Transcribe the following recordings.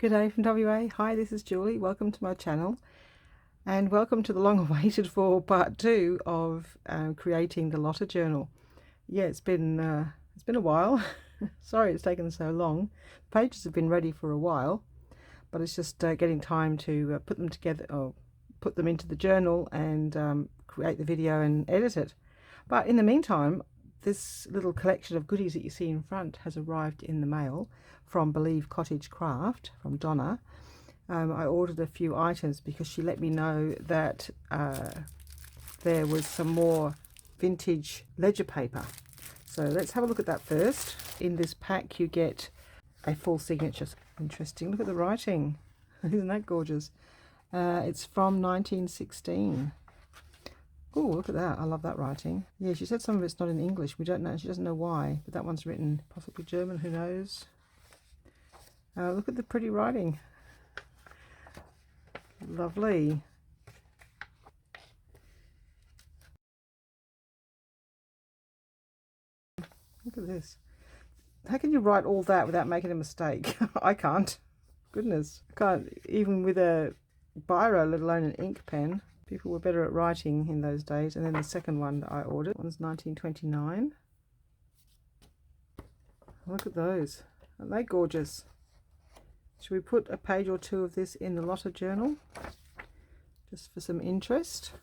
G'day from WA. Hi, this is Julie. Welcome to my channel and welcome to the long awaited for part 2 of creating the Lotta journal. Yeah, it's been a while. Sorry it's taken so long. The pages have been ready for a while, but it's just getting time to put them together or put them into the journal and create the video and edit it. But in the meantime, this little collection of goodies that you see in front has arrived in the mail from Believe Cottage Craft, from Donna. I ordered a few items because she let me know that there was some more vintage ledger paper. So let's have a look at that first. In this pack you get a full signature. Interesting, look at the writing. Isn't that gorgeous? It's from 1916. Oh, look at that. I love that writing. Yeah, she said some of it's not in English. We don't know. She doesn't know why, but that one's written possibly German. Who knows? Look at the pretty writing. Lovely. Look at this. How can you write all that without making a mistake? I can't. Goodness. I can't, even with a biro, let alone an ink pen. People were better at writing in those days. And then the second one that I ordered, one's 1929. Look at those. Aren't they gorgeous? Should we put a page or two of this in the Lotta journal? Just for some interest.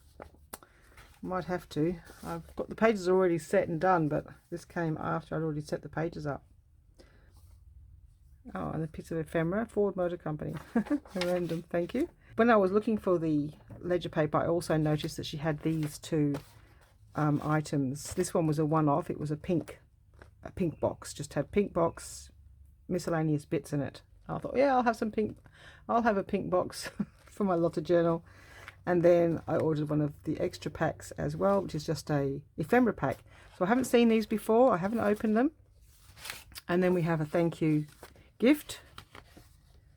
Might have to. I've got the pages already set and done, but this came after I'd already set the pages up. Oh, and a piece of ephemera, Ford Motor Company. Random, thank you. When I was looking for the ledger paper, I also noticed that she had these two items. This one was a one-off. It was a pink box. Just had pink box, miscellaneous bits in it. I thought, yeah, I'll have a pink box for my Lotta journal. And then I ordered one of the extra packs as well, which is just a ephemera pack. So I haven't seen these before. I haven't opened them. And then we have a thank you gift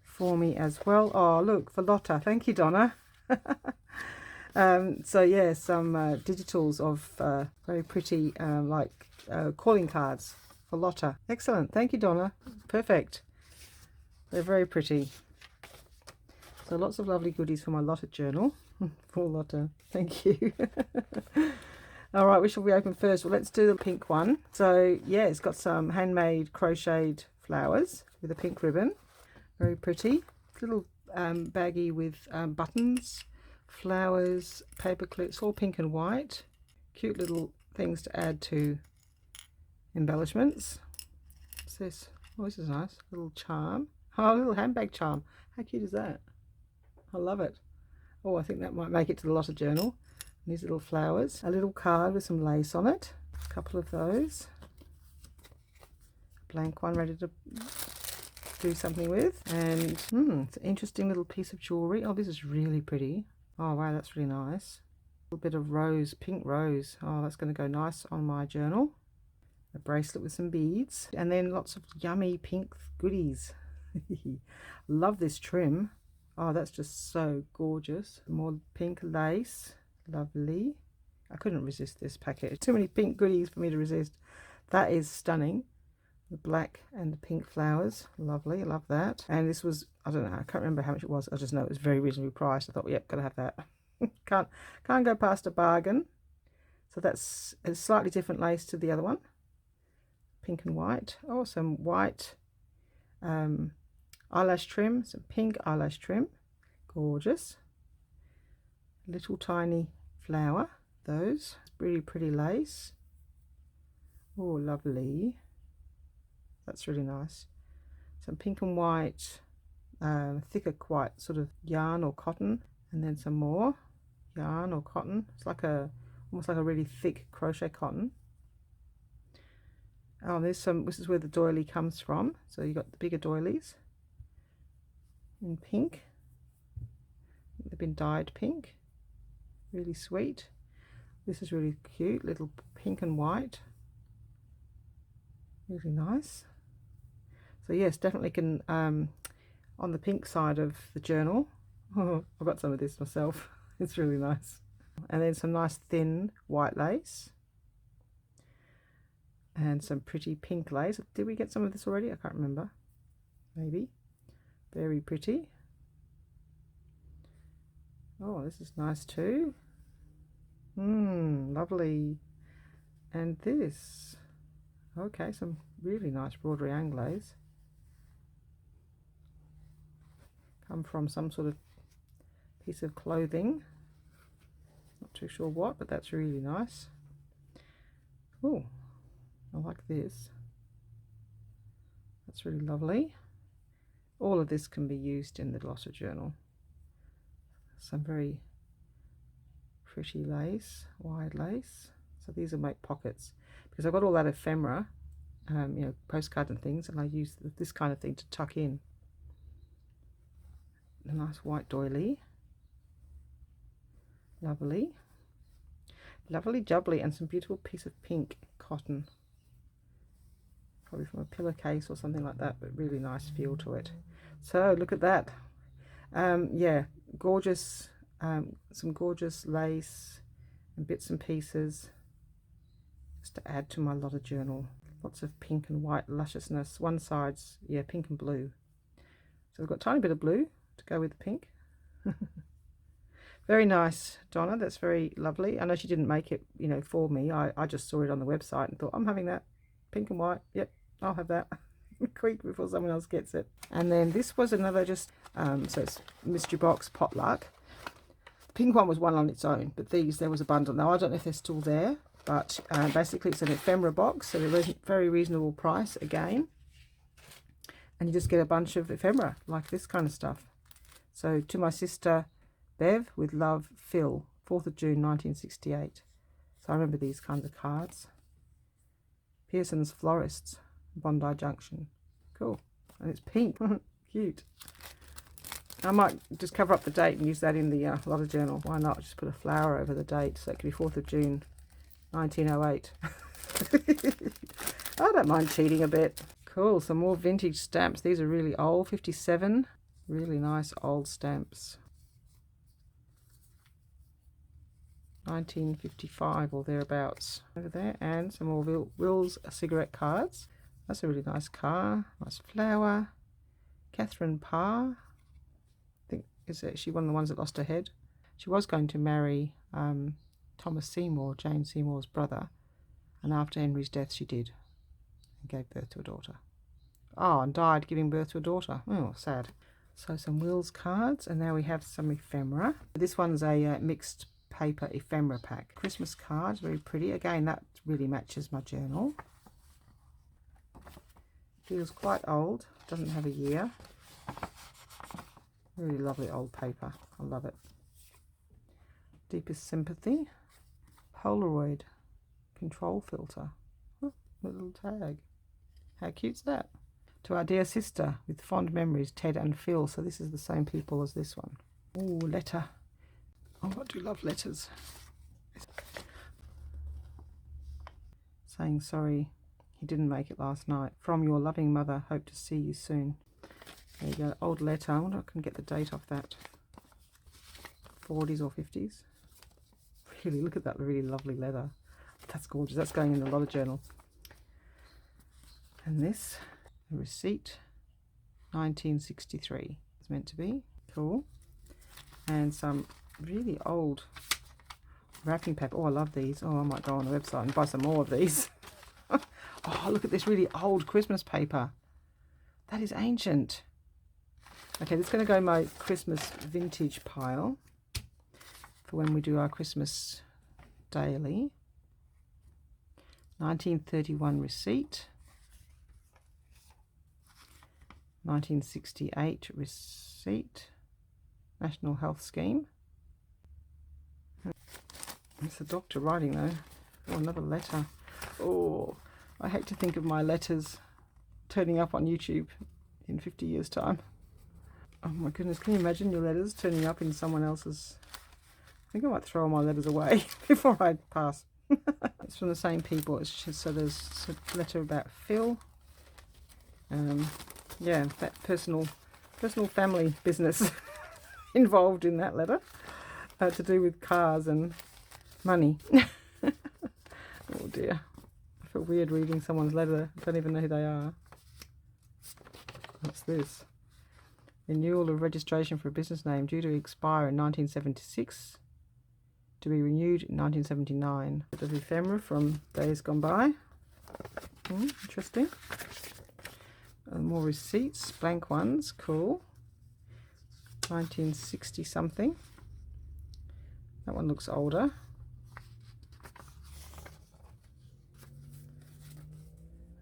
for me as well. Oh, look, for Lotta. Thank you, Donna. So yeah, some digitals of very pretty calling cards for Lotta. Excellent. Thank you, Donna. Perfect. They're very pretty. So lots of lovely goodies for my Lotta journal. For Lotta. Thank you. All right, which shall we open first? Well, let's do the pink one. So yeah, it's got some handmade crocheted flowers with a pink ribbon. Very pretty. Little baggie with buttons, flowers, paper clips, all pink and white. Cute little things to add to embellishments. What's this? Oh, this is nice. A little charm. Oh, a little handbag charm. How cute is that? I love it. Oh, I think that might make it to the Lotta journal. These little flowers. A little card with some lace on it. A couple of those. A blank one ready to do something with. And it's an interesting little piece of jewellery. Oh, this is really pretty. Oh, wow, that's really nice. A little bit of rose, pink rose. Oh, that's going to go nice on my journal. A bracelet with some beads. And then lots of yummy pink goodies. Love this trim. Oh, that's just so gorgeous. More pink lace. Lovely. I couldn't resist this packet. Too many pink goodies for me to resist. That is stunning. The black and the pink flowers. Lovely. I love that. And this was, I don't know, I can't remember how much it was. I just know it was very reasonably priced. I thought, yep, gotta have that. can't go past a bargain. So that's a slightly different lace to the other one. Pink and white. Oh, some white eyelash trim, some pink eyelash trim. Gorgeous. Little tiny flower. Those. Really pretty lace. Oh, lovely. That's really nice. Some pink and white, thicker white sort of yarn or cotton. And then some more yarn or cotton. It's like almost like a really thick crochet cotton. Oh, there's some, this is where the doily comes from. So you got the bigger doilies in pink. They've been dyed pink. Really sweet. This is really cute, little pink and white. Really nice. So yes, definitely can on the pink side of the journal. Oh, I've got some of this myself. It's really nice. And then some nice thin white lace. And some pretty pink lace. Did we get some of this already? I can't remember. Maybe. Very pretty. Oh, this is nice too. Lovely. And this, okay, some really nice broderie anglaise. Come from some sort of piece of clothing. Not too sure what, but that's really nice. Oh, I like this. That's really lovely. All of this can be used in the Lotta journal. Some very pretty lace, wide lace. So these will make pockets, because I've got all that ephemera, you know, postcard and things, and I use this kind of thing to tuck in. A nice white doily. Lovely. Lovely jubbly, and some beautiful piece of pink cotton. Probably from a pillowcase or something like that, but really nice feel to it. So look at that. Yeah, gorgeous, some gorgeous lace and bits and pieces just to add to my Lotta journal. Lots of pink and white lusciousness. One side's, yeah, pink and blue. So I've got a tiny bit of blue to go with the pink. Very nice, Donna. That's very lovely. I know she didn't make it, you know, for me. I just saw it on the website and thought, I'm having that. Pink and white. Yep, I'll have that. Quick before someone else gets it. And then this was another just, so it's mystery box potluck. The pink one was one on its own, but these, there was a bundle. Now, I don't know if they're still there, but basically it's an ephemera box, so they're very reasonable price again. And you just get a bunch of ephemera, like this kind of stuff. So to my sister Bev, with love, Phil, 4th of June 1968. So I remember these kinds of cards. Pearson's Florists, Bondi Junction. Cool. And it's pink. Cute. I might just cover up the date and use that in the Lotta journal. Why not? Just put a flower over the date, so it could be 4th of June 1908. I don't mind cheating a bit. Cool. Some more vintage stamps. These are really old. 57. Really nice old stamps. 1955 or thereabouts over there. And some more Will's cigarette cards. That's a really nice car. Nice flower. Catherine Parr. I think, is she one of the ones that lost her head? She was going to marry Thomas Seymour, Jane Seymour's brother. And after Henry's death she did. And gave birth to a daughter. Oh, and died giving birth to a daughter. Oh, sad. So some Will's cards. And now we have some ephemera. This one's a mixed paper ephemera pack. Christmas cards, very pretty. Again, that really matches my journal. Feels quite old, doesn't have a year. Really lovely old paper. I love it. Deepest Sympathy. Polaroid control filter. Oh, a little tag. How cute's that? To our dear sister, with fond memories, Ted and Phil. So this is the same people as this one. Oh, letter. Oh, I do love letters. Saying sorry he didn't make it last night. From your loving mother, hope to see you soon. There you go, old letter. I wonder if I can get the date off that. 40s or 50s. Really, look at that really lovely leather. That's gorgeous. That's going in the Lotta journal. And this, a receipt, 1963. It's meant to be. Cool. And some really old wrapping paper. Oh, I love these. Oh, I might go on the website and buy some more of these. Oh, look at this really old Christmas paper. That is ancient. Okay, this is going to go in my Christmas vintage pile for when we do our Christmas daily. 1931 receipt. 1968 receipt. National Health Scheme. It's the doctor writing though. Oh, another letter. Oh, I hate to think of my letters turning up on YouTube in 50 years time. Oh my goodness, can you imagine your letters turning up in someone else's? I think I might throw all my letters away before I pass. It's from the same people. It's just, so there's a letter about Phil. Yeah, that personal family business involved in that letter, to do with cars and money. Oh dear, I feel weird reading someone's letter. I don't even know who they are. What's this? Renewal of registration for a business name due to expire in 1976, to be renewed in 1979. Bit of ephemera from days gone by. Interesting. More receipts, blank ones, cool. 1960 something. That one looks older.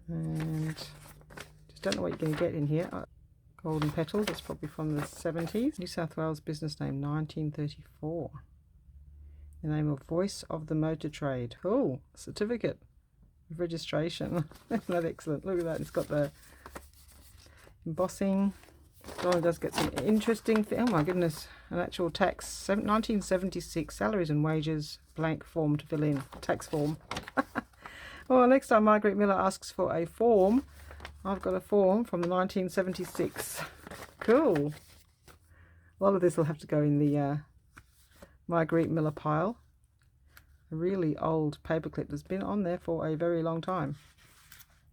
And just don't know what you're going to get in here. Golden petals, that's probably from the 70s. New South Wales business name, 1934. The name of Voice of the Motor Trade. Oh, certificate of registration. Isn't that excellent? Look at that. It's got the embossing. Donna does get some interesting things. Oh my goodness. An actual tax. 1976 salaries and wages. Blank form to fill in. Tax form. Well, next time Margaret Miller asks for a form, I've got a form from the 1976. Cool. A lot of this will have to go in the Marguerite Miller pile. A really old paperclip that's been on there for a very long time.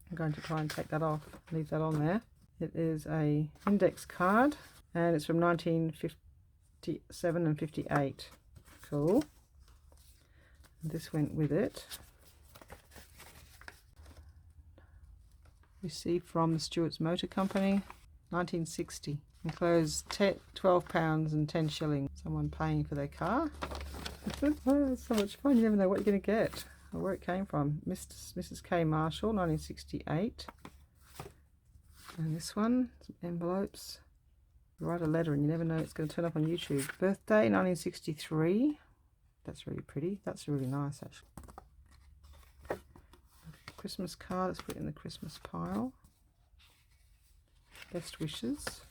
I'm going to try and take that off, leave that on there. It is a index card and it's from 1957 and 58. Cool. And this went with it. Received from the Stewart's Motor Company, 1960. Enclosed £12 and 10 shillings. Someone paying for their car. Oh, it's so much fun. You never know what you're going to get or where it came from. Mrs. K. Marshall, 1968. And this one, some envelopes. You write a letter and you never know it's going to turn up on YouTube. Birthday, 1963. That's really pretty. That's really nice, actually. Christmas card, let's put it in the Christmas pile. Best wishes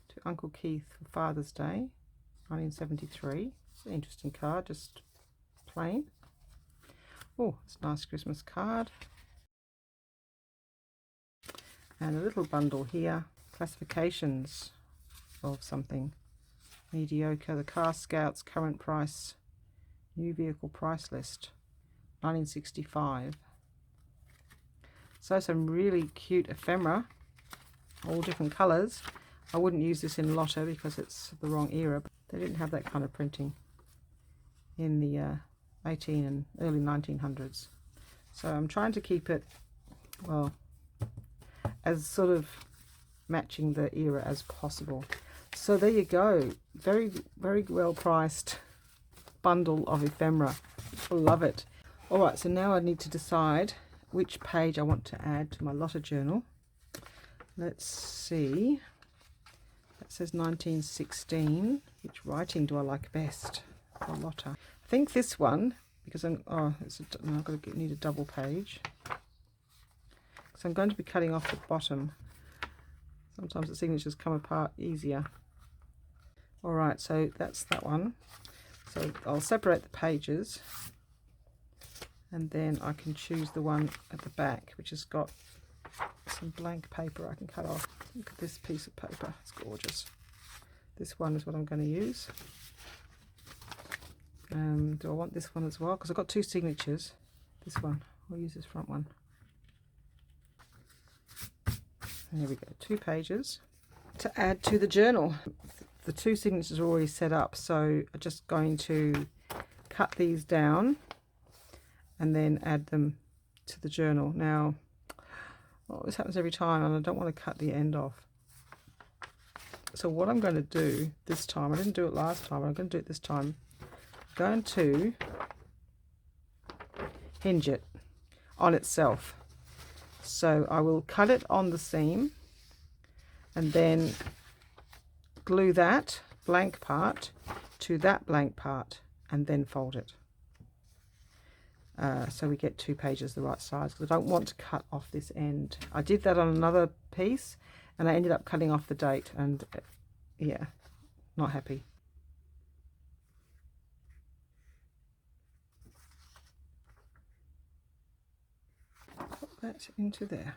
to Uncle Keith for Father's Day, 1973. It's an interesting card, just plain. Oh, it's a nice Christmas card. And a little bundle here, classifications of something. Mediocre, the Car Scouts current price, new vehicle price list, 1965. So some really cute ephemera, all different colours. I wouldn't use this in Lotta because it's the wrong era, but they didn't have that kind of printing in the 18 and early 1900s. So I'm trying to keep it, well, as sort of matching the era as possible. So there you go. Very, very well priced bundle of ephemera. Love it. All right, so now I need to decide which page I want to add to my Lotta journal. Let's see. That says 1916. Which writing do I like best for Lotta? I think this one, because I'm I've got to need a double page. So I'm going to be cutting off the bottom. Sometimes the signatures come apart easier. All right, so that's that one. So I'll separate the pages, and then I can choose the one at the back, which has got some blank paper I can cut off. Look at this piece of paper, it's gorgeous. This one is what I'm going to use. Do I want this one as well? Because I've got two signatures. This one, I'll use this front one. And there we go, 2 pages to add to the journal. The 2 signatures are already set up, so I'm just going to cut these down and then add them to the journal. Now, this happens every time and I don't want to cut the end off. So what I'm going to do this time, I didn't do it last time, I'm going to do it this time. I'm going to hinge it on itself. So I will cut it on the seam and then glue that blank part to that blank part and then fold it. So we get 2 pages the right size, because I don't want to cut off this end. I did that on another piece and I ended up cutting off the date, and yeah, not happy. Put that into there.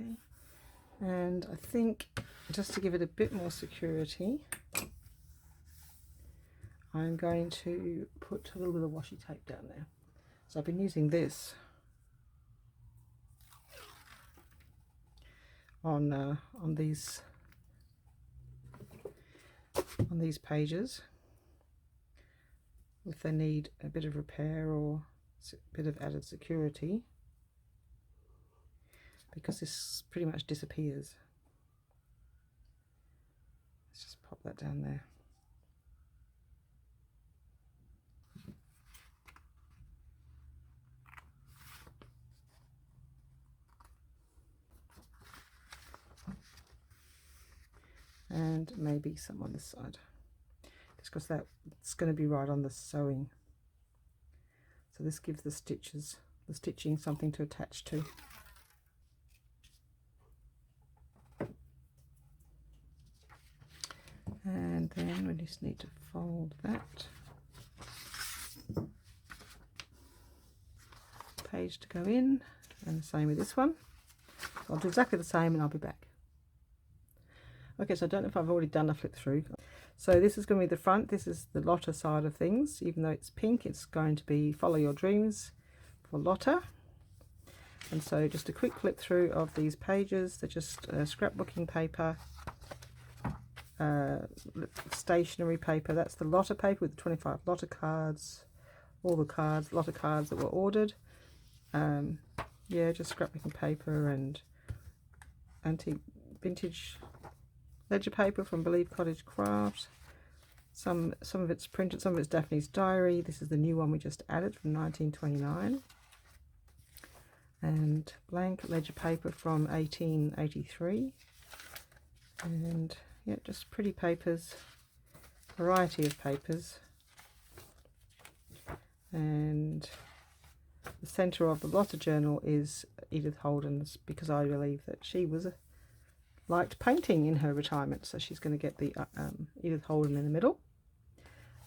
Okay, and I think just to give it a bit more security, I'm going to put a little bit of washi tape down there. So I've been using this on these pages if they need a bit of repair or a bit of added security, because this pretty much disappears. Let's just pop that down there. And maybe some on this side, just because that's going to be right on the sewing. So this gives the stitching something to attach to. And then we just need to fold that page to go in, and the same with this one. So I'll do exactly the same and I'll be back. Okay, so I don't know if I've already done a flip through. So this is going to be the front. This is the Lotta side of things. Even though it's pink, it's going to be Follow Your Dreams for Lotta. And so just a quick flip through of these pages. They're just scrapbooking paper, stationery paper. That's the Lotta paper with the 25 Lotta cards, all the cards, Lotta cards that were ordered. Yeah, just scrapbooking paper and antique vintage ledger paper from Believe Cottage Crafts. Some of it's printed, some of it's Daphne's diary. This is the new one we just added from 1929. And blank ledger paper from 1883. And yeah, just pretty papers, variety of papers. And the centre of the Lotta journal is Edith Holden's, because I believe that she liked painting in her retirement, so she's going to get the Edith Holden in the middle.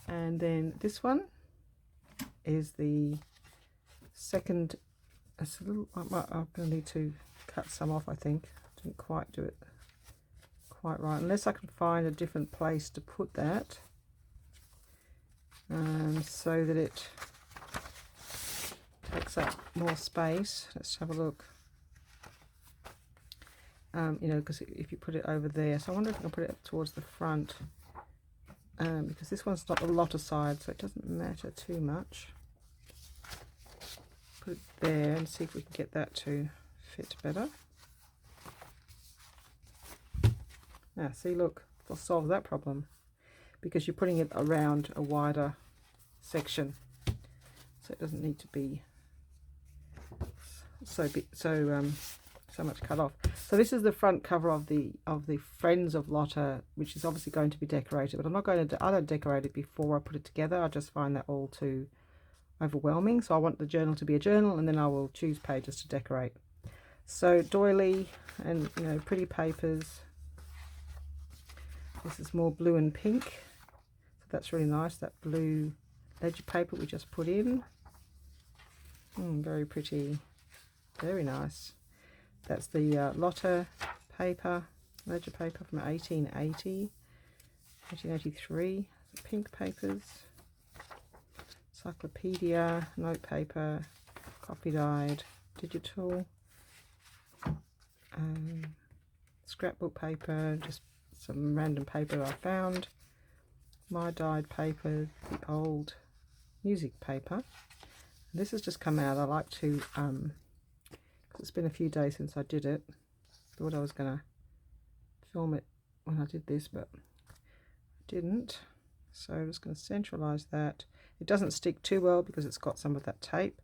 And then this one is the second. It's a little, I'm going to need to cut some off, I think. Didn't quite do it quite right, unless I can find a different place to put that, so that it takes up more space. Let's have a look. You know, because if you put it over there, so I wonder if I can put it up towards the front, because this one's not the Lotta side, so it doesn't matter too much. Put it there and see if we can get that to fit better. Now, see, look, it'll solve that problem, because you're putting it around a wider section, so it doesn't need to be so much cut off. So this is the front cover of the Friends of Lotta, which is obviously going to be decorated, but I don't decorate it before I put it together. I just find that all too overwhelming. So I want the journal to be a journal, and then I will choose pages to decorate. So doily and, you know, pretty papers. This is more blue and pink, so that's really nice. That blue ledger paper we just put in. Very pretty, very nice. That's the Lotta paper, ledger paper from 1880, 1883. Pink papers, encyclopedia, note paper, copy dyed, digital, scrapbook paper, just some random paper I found, my dyed paper, the old music paper. This has just come out. I like to, because it's been a few days since I did it. Thought I was going to film it when I did this, but I didn't. So I'm just going to centralize that. It doesn't stick too well because it's got some of that tape,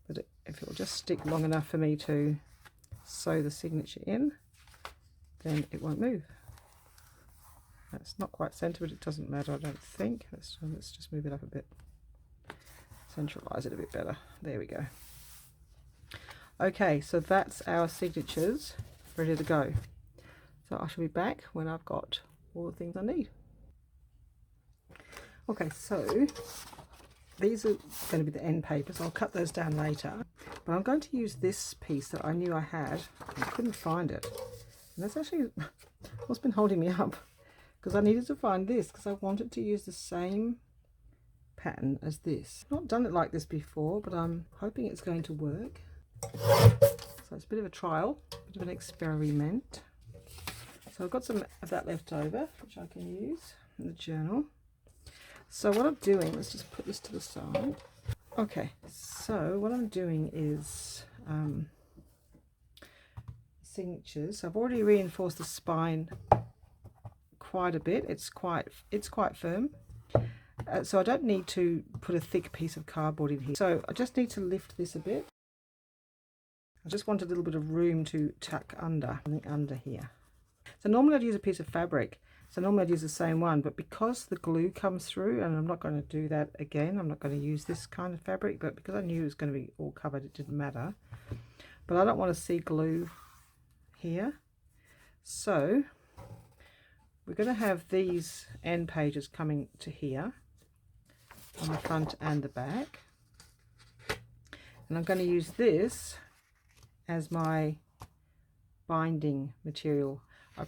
but if it will just stick long enough for me to sew the signature in, then it won't move. That's not quite centered, but it doesn't matter, I don't think. Let's just move it up a bit. Centralize it a bit better. There we go. Okay, so that's our signatures ready to go. So I shall be back when I've got all the things I need. Okay, so these are going to be the end papers. I'll cut those down later. But I'm going to use this piece that I knew I had. I couldn't find it. And that's actually what's been holding me up. Because I needed to find this because I wanted to use the same pattern as this. I've not done it like this before, but I'm hoping it's going to work. So it's a bit of a trial, a bit of an experiment. So I've got some of that left over, which I can use in the journal. So what I'm doing, let's just put this to the side. Okay, so what I'm doing is signatures. I've already reinforced the spine quite a bit. It's quite firm. So I don't need to put a thick piece of cardboard in here. So I just need to lift this a bit. I just want a little bit of room to tuck under, something under here. So normally I'd use a piece of fabric. So normally I'd use the same one, but because the glue comes through, and I'm not going to do that again, I'm not going to use this kind of fabric, but because I knew it was going to be all covered, it didn't matter. But I don't want to see glue here. So we're going to have these end pages coming to here on the front and the back. And I'm going to use this as my binding material. I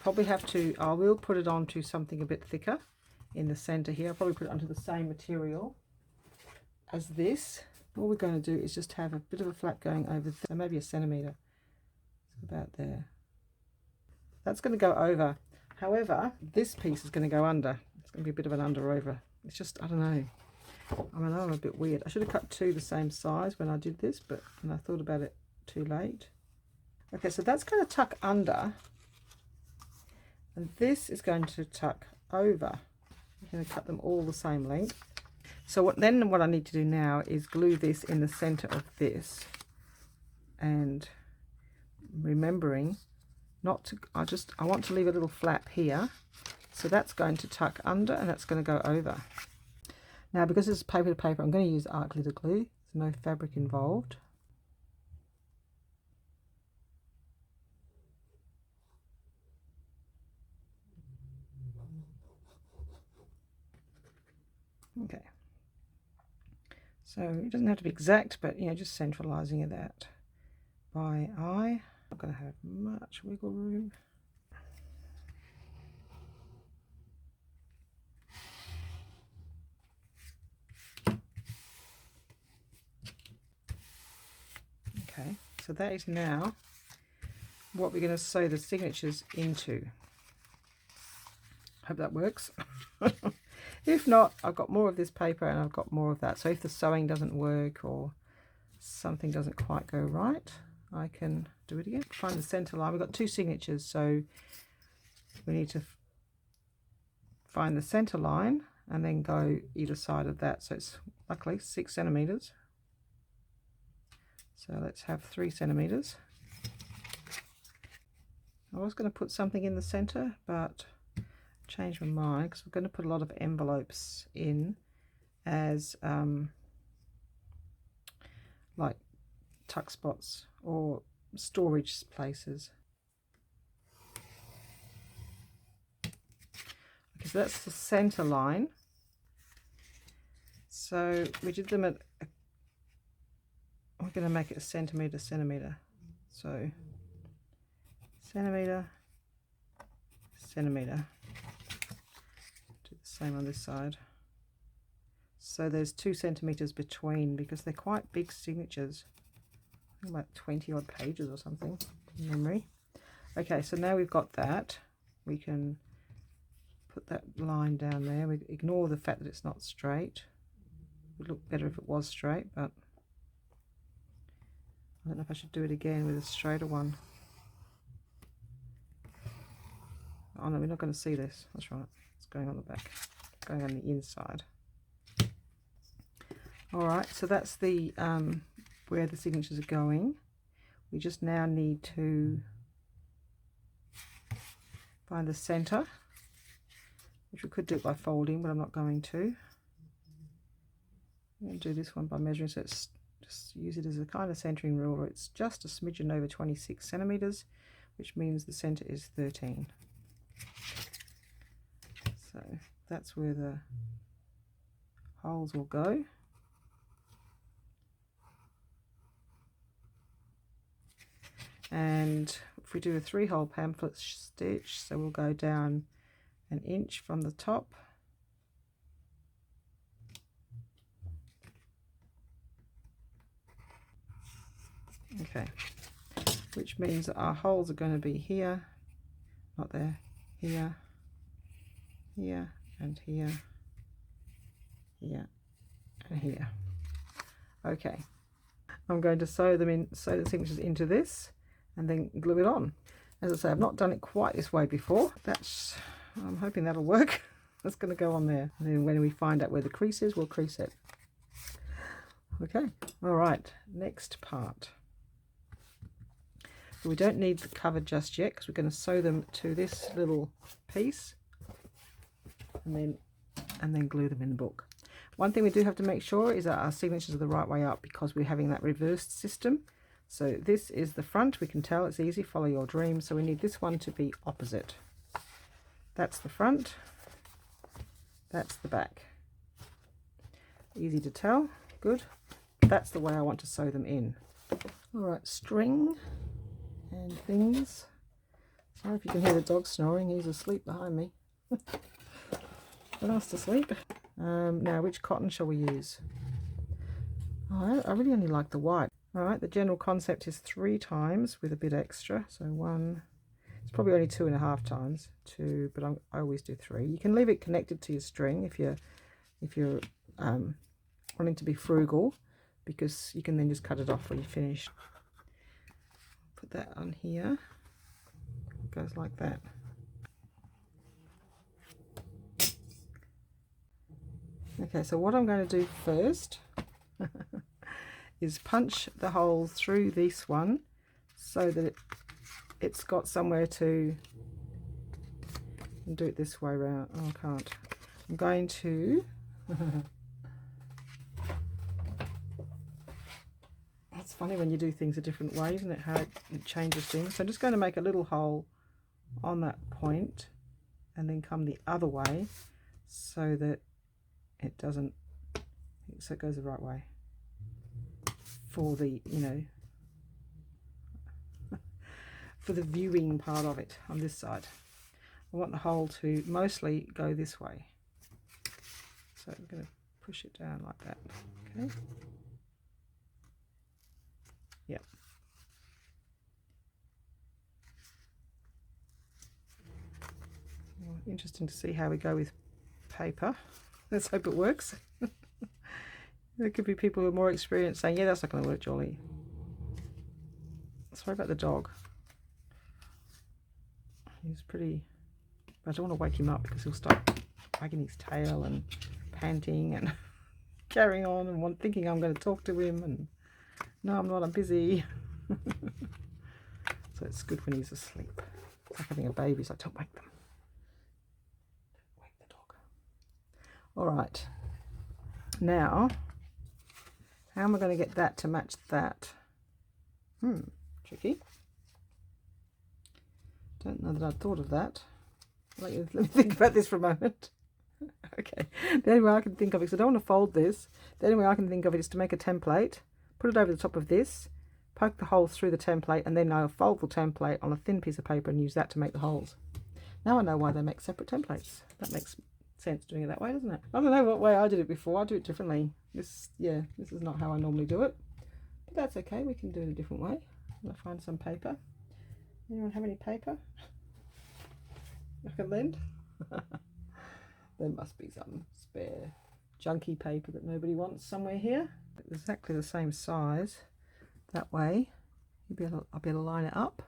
will put it onto something a bit thicker in the center here. I'll probably put it onto the same material as this. All we're going to do is just have a bit of a flap going over there, so maybe a centimetre, about there. That's going to go over. However, this piece is going to go under. It's going to be a bit of an under over. It's just, I don't know. I mean, I'm a bit weird. I should have cut two the same size when I did this, but when I thought about it, too late. Okay, so that's going to tuck under. And this is going to tuck over. I'm going to cut them all the same length. So what I need to do now is glue this in the center of this, and remembering not to, I want to leave a little flap here. So that's going to tuck under and that's going to go over. Now because it's paper to paper, I'm going to use art glitter glue. There's no fabric involved. Okay, so it doesn't have to be exact, but you know, just centralizing that by eye. Not going to have much wiggle room. Okay, so that is now what we're going to sew the signatures into. Hope that works. If not, I've got more of this paper and I've got more of that. So if the sewing doesn't work or something doesn't quite go right, I can do it again. Find the center line. We've got two signatures, so we need to find the center line and then go either side of that. So it's luckily 6 centimeters. So let's have 3 centimeters. I was going to put something in the center, but change my mind because we're going to put a lot of envelopes in as like tuck spots or storage places. Okay, so that's the center line. So we did them at we're going to make it a centimeter. So centimeter. Do the same on this side. So there's 2 centimeters between, because they're quite big signatures. I think about 20 odd pages or something from memory. Okay, so now we've got that. We can put that line down there. We ignore the fact that it's not straight. It would look better if it was straight, but I don't know if I should do it again with a straighter one. Oh no, we're not going to see this. That's right. It's going on the back. It's going on the inside. Alright, so that's the where the signatures are going. We just now need to find the center, which we could do it by folding, but I'm not going to. I'm going to do this one by measuring, so it's just use it as a kind of centering ruler. It's just a smidgen over 26 centimeters, which means the center is 13. So that's where the holes will go. And if we do a 3-hole pamphlet stitch, so we'll go down 1 inch from the top, okay, which means that our holes are going to be here, not there, here, here, and here, here, and here. Okay, I'm going to sew the signatures into this and then glue it on. As I say, I've not done it quite this way before. I'm hoping that'll work. That's going to go on there, and then when we find out where the crease is, we'll crease it. Okay, all right, next part. We don't need the cover just yet because we're going to sew them to this little piece and then glue them in the book. One thing we do have to make sure is that our signatures are the right way up, because we're having that reversed system. So this is the front, we can tell, it's easy, follow your dream. So we need this one to be opposite. That's the front, that's the back. Easy to tell, good. That's the way I want to sew them in. All right, string and things. Sorry if you can hear the dog snoring, he's asleep behind me. Fast asleep. Now, which cotton shall we use? Oh, I really only like the white. All right, the general concept is 3 times with a bit extra. So 1, it's probably only 2.5 times, 2, but I always do 3. You can leave it connected to your string if you're wanting to be frugal, because you can then just cut it off when you finish. Put that on here. It goes like that. Okay, so what I'm going to do first is punch the hole through this one so that it's got somewhere to, and do it this way around. Oh, I can't. I'm going to it's funny when you do things a different way, isn't it, how it changes things. So I'm just going to make a little hole on that point and then come the other way so that it doesn't, so it goes the right way for the, for the viewing part of it on this side. I want the hole to mostly go this way. So I'm going to push it down like that. Okay. Yep. Well, interesting to see how we go with paper. Let's hope it works. There could be people who are more experienced saying, yeah, that's not going to work, Jolly. Sorry about the dog. He's pretty, I don't want to wake him up because he'll start wagging his tail and panting and carrying on and thinking I'm going to talk to him, and no, I'm not, I'm busy. So it's good when he's asleep. It's like having a baby, so don't wake them. Wake the dog. All right, now how am I going to get that to match that? Tricky. Don't know that I'd thought of that. Let me think about this for a moment. Okay, the only way I can think of it, because I don't want to fold this, the only way I can think of it is to make a template, put it over the top of this, poke the holes through the template, and then I'll fold the template on a thin piece of paper and use that to make the holes. Now I know why they make separate templates. That makes sense doing it that way, doesn't it? I don't know what way I did it before. I do it differently. This is not how I normally do it, but that's okay. We can do it a different way. I'll find some paper. Anyone have any paper I can lend? There must be some spare junky paper that nobody wants somewhere here. Exactly the same size. That way I'll be able to line it up.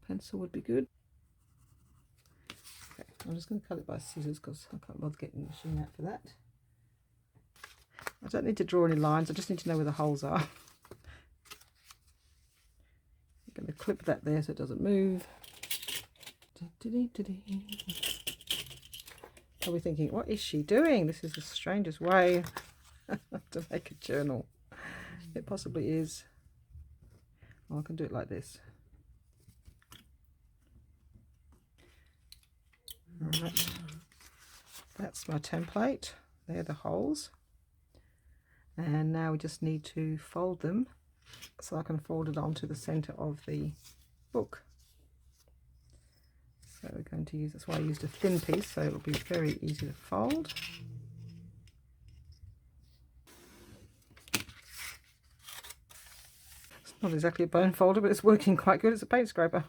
Pencil would be good. Okay, I'm just going to cut it by scissors because I can't bother getting the machine out for that. I don't need to draw any lines, I just need to know where the holes are. I'm going to clip that there so it doesn't move. Probably thinking, what is she doing? This is the strangest way to make a journal. It possibly is. Oh, I can do it like this. Alright, that's my template. They're the holes. And now we just need to fold them so I can fold it onto the center of the book. So we're going to use, that's why I used a thin piece, so it'll be very easy to fold. It's not exactly a bone folder, but it's working quite good. It's a paint scraper.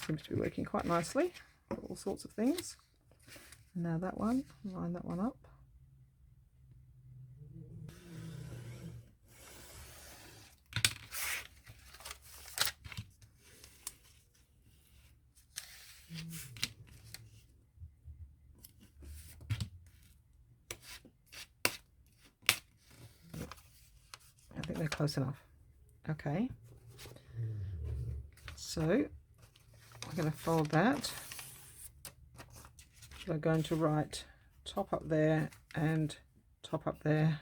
Seems to be working quite nicely for all sorts of things. And now that one, line that one up. I think they're close enough. Okay. So we're going to fold that. We're going to write top up there and top up there.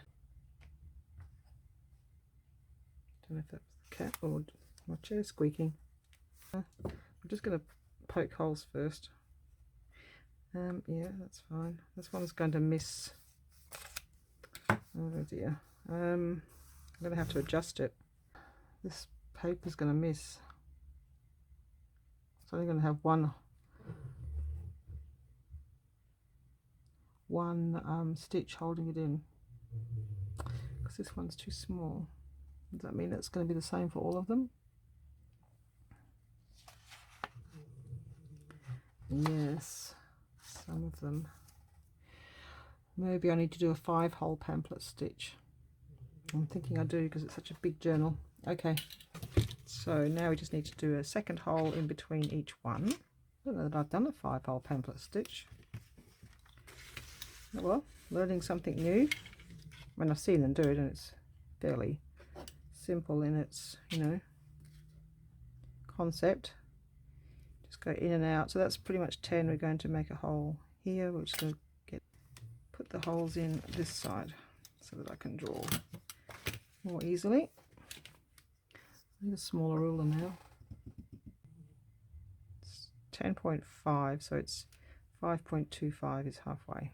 Don't know if that's the cat or my chair squeaking. I'm just going to poke holes first. Yeah, that's fine. This one's going to miss. Oh dear. I'm going to have to adjust it. This paper's going to miss. It's only going to have one stitch holding it in, because this one's too small. Does that mean it's going to be the same for all of them? Yes, some of them. Maybe I need to do a 5-hole pamphlet stitch. I'm thinking I do, because it's such a big journal. Okay, so now we just need to do a second hole in between each one. I don't know that I've done a 5-hole pamphlet stitch. Well, learning something new. When I've seen them do it, and it's fairly simple in its, concept. Just go in and out. So that's pretty much 10. We're going to make a hole here. We're just going to put the holes in this side so that I can draw more easily. I need a smaller ruler now. It's 10.5, so it's 5.25 is halfway.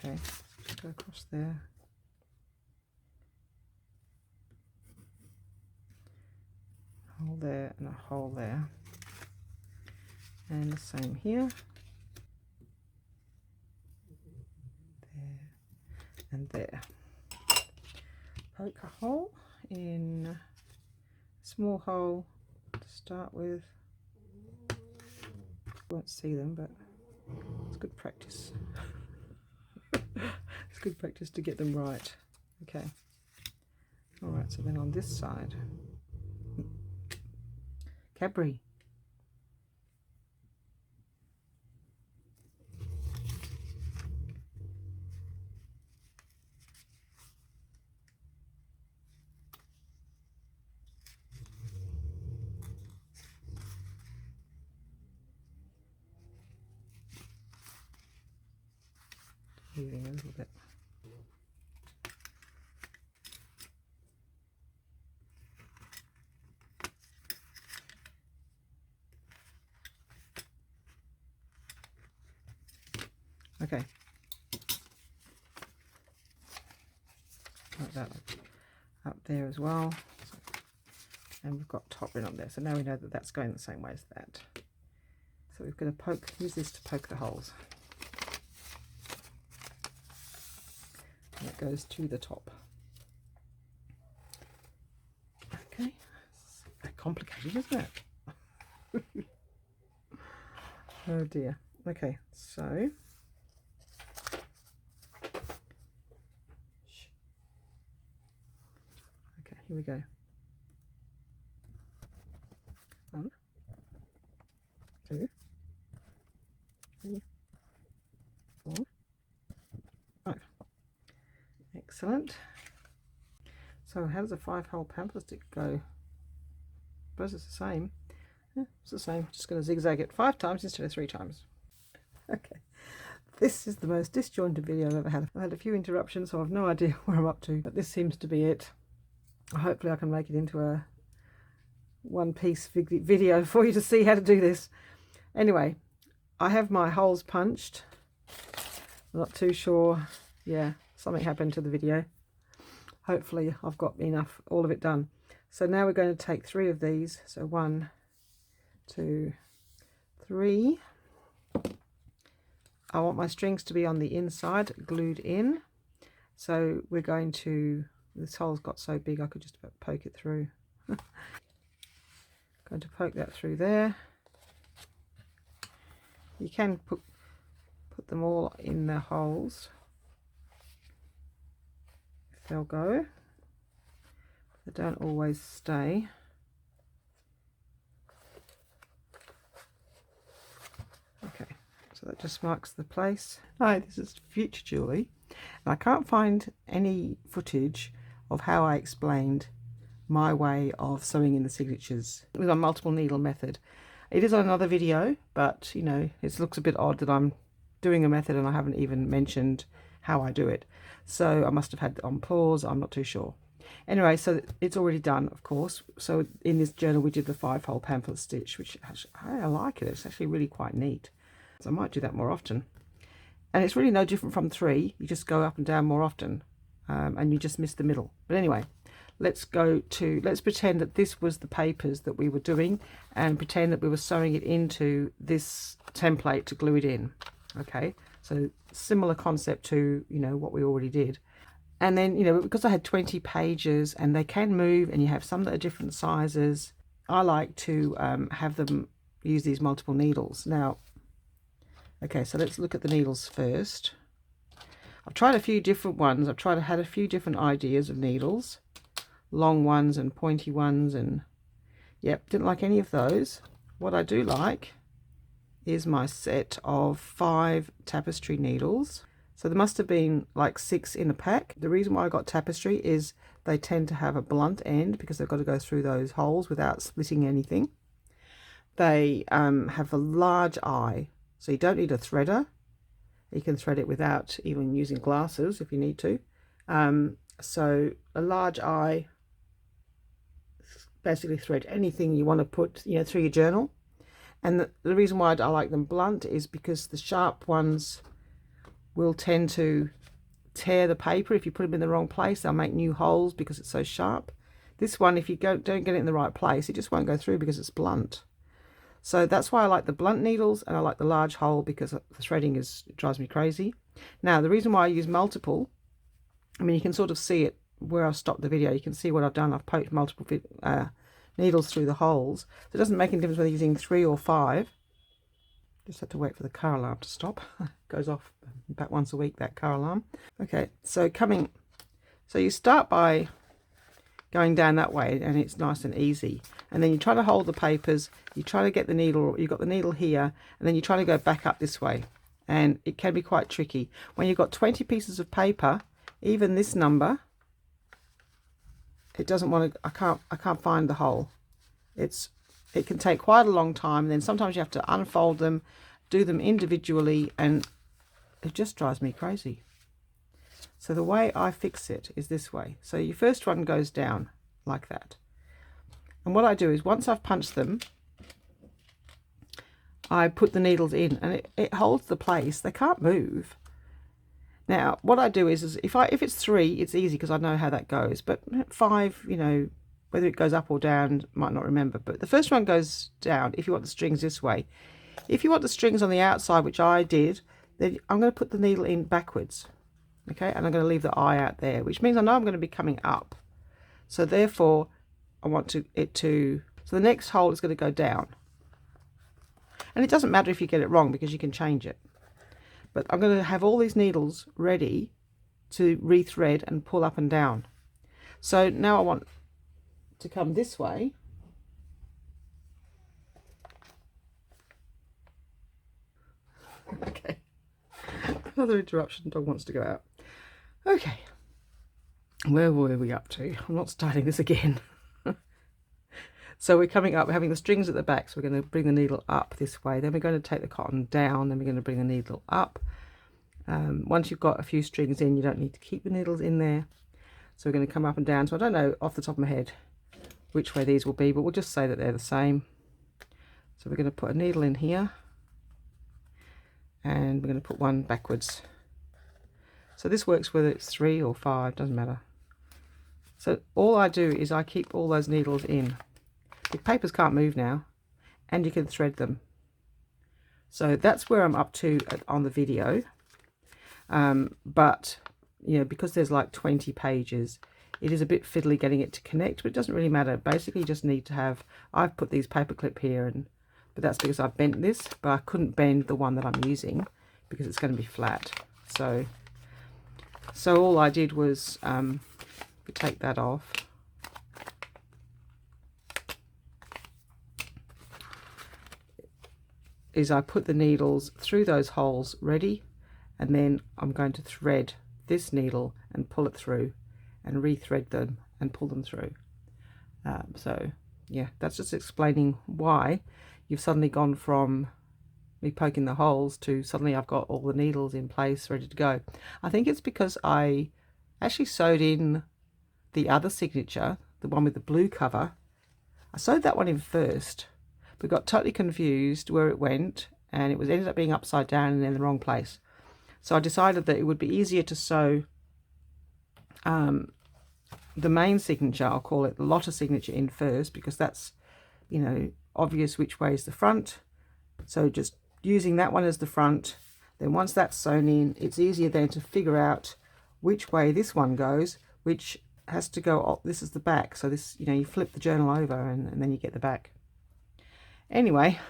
Okay, just go across there. Hole there and a hole there. And the same here. There and there. Poke a hole in a small hole to start with. You won't see them, but it's good practice. It's good practice to get them right. Okay. All right, so then on this side, Cadbury. Moving a little bit. Okay. Like that up there as well. And we've got top in up there. So now we know that that's going the same way as that. So we're going to use this to poke the holes. And it goes to the top. Okay. It's very complicated, isn't it? Oh dear. Okay, so here we go. 1, 2, 3, 4, 5. Excellent. So how does a 5-hole pamphlet stick go? I suppose it's the same. Yeah, it's the same. Just going to zigzag it 5 times instead of 3 times. Okay. This is the most disjointed video I've ever had. I've had a few interruptions, so I've no idea where I'm up to, but this seems to be it. Hopefully I can make it into a one-piece video for you to see how to do this. Anyway, I have my holes punched. I'm not too sure. Yeah, something happened to the video. hopefully I've got enough, all of it done. So now we're going to take 3 of these. So 1, 2, 3. I want my strings to be on the inside, glued in. So we're going to, this hole's got so big I could just about poke it through. Going to poke that through there. You can put them all in the holes if they'll go. They don't always stay. Okay, so that just marks the place. Hi, this is future Julie, and I can't find any footage of how I explained my way of sewing in the signatures with a multiple needle method. It is on another video, but you know, it looks a bit odd that I'm doing a method and I haven't even mentioned how I do it. So I must have had it on pause, I'm not too sure. Anyway, so it's already done, of course. So in this journal we did the 5-hole pamphlet stitch, which I like it. It's actually really quite neat. So I might do that more often. And it's really no different from 3. You just go up and down more often, and you just miss the middle. But anyway, let's pretend that this was the papers that we were doing, and pretend that we were sewing it into this template to glue it in. Okay, so similar concept to, you know, what we already did. And then, you know, because I had 20 pages and they can move and you have some that are different sizes, I like to have them use these multiple needles. Now, okay, so let's look at the needles first. I've tried a few different ones. Had a few different ideas of needles, long ones and pointy ones, and yep, didn't like any of those. What I do like is my set of 5 tapestry needles. So there must have been like 6 in a pack. The reason why I got tapestry is they tend to have a blunt end because they've got to go through those holes without splitting anything. They have a large eye, so you don't need a threader. You can thread it without even using glasses if you need to. So a large eye, basically thread anything you want to put, you know, through your journal. And the reason why I like them blunt is because the sharp ones will tend to tear the paper. If you put them in the wrong place, they'll make new holes because it's so sharp. This one, if you don't get it in the right place, it just won't go through because it's blunt. So that's why I like the blunt needles, and I like the large hole because the threading it drives me crazy. Now, the reason why I use multiple, I mean, you can sort of see it where I've stopped the video. You can see what I've done. I've poked multiple needles through the holes. So it doesn't make any difference whether you're using 3 or 5. Just have to wait for the car alarm to stop. It goes off about once a week, that car alarm. Okay, so you start by going down that way, and it's nice and easy. And then you try to hold the papers, you try to get the needle, you've got the needle here, and then you try to go back up this way. And it can be quite tricky. When you've got 20 pieces of paper, even this number, it doesn't want to, I can't find the hole. It can take quite a long time, and then sometimes you have to unfold them, do them individually, and it just drives me crazy. So the way I fix it is this way. So your first one goes down like that. And what I do is once I've punched them, I put the needles in, and it holds the place. They can't move. Now, what I do is if it's 3, it's easy because I know how that goes. But 5, you know, whether it goes up or down, might not remember. But the first one goes down if you want the strings this way. If you want the strings on the outside, which I did, then I'm going to put the needle in backwards. Okay, and I'm going to leave the eye out there, which means I know I'm going to be coming up. So therefore, I want so the next hole is going to go down. And it doesn't matter if you get it wrong because you can change it. But I'm going to have all these needles ready to rethread and pull up and down. So now I want to come this way. Okay, another interruption, dog wants to go out. Okay, where were we up to? I'm not starting this again. So we're coming up, we're having the strings at the back, so we're going to bring the needle up this way, then we're going to take the cotton down, then we're going to bring the needle up. Once you've got a few strings in, you don't need to keep the needles in there. So we're going to come up and down. So I don't know off the top of my head which way these will be, but we'll just say that they're the same. So we're going to put a needle in here, and we're going to put one backwards. So this works whether it's 3 or 5, doesn't matter. So all I do is I keep all those needles in. The papers can't move now, and you can thread them. So that's where I'm up to on the video. But you know, because there's like 20 pages, it is a bit fiddly getting it to connect, but it doesn't really matter. Basically, you just need to have, I've put these paper clip here, but that's because I've bent this, but I couldn't bend the one that I'm using because it's going to be flat. So all I did was take that off. Is I put the needles through those holes ready, and then I'm going to thread this needle and pull it through and rethread them and pull them through. So yeah, that's just explaining why you've suddenly gone from me poking the holes to suddenly I've got all the needles in place ready to go. I think it's because I actually sewed in the other signature, the one with the blue cover. I sewed that one in first, but got totally confused where it went, and it was ended up being upside down and in the wrong place. So I decided that it would be easier to sew the main signature, I'll call it the Lotta signature, in first, because that's, you know, obvious which way is the front. So just using that one as the front, then once that's sewn in, it's easier then to figure out which way this one goes, which has to go, oh, this is the back. So this, you know, you flip the journal over and then you get the back. Anyway,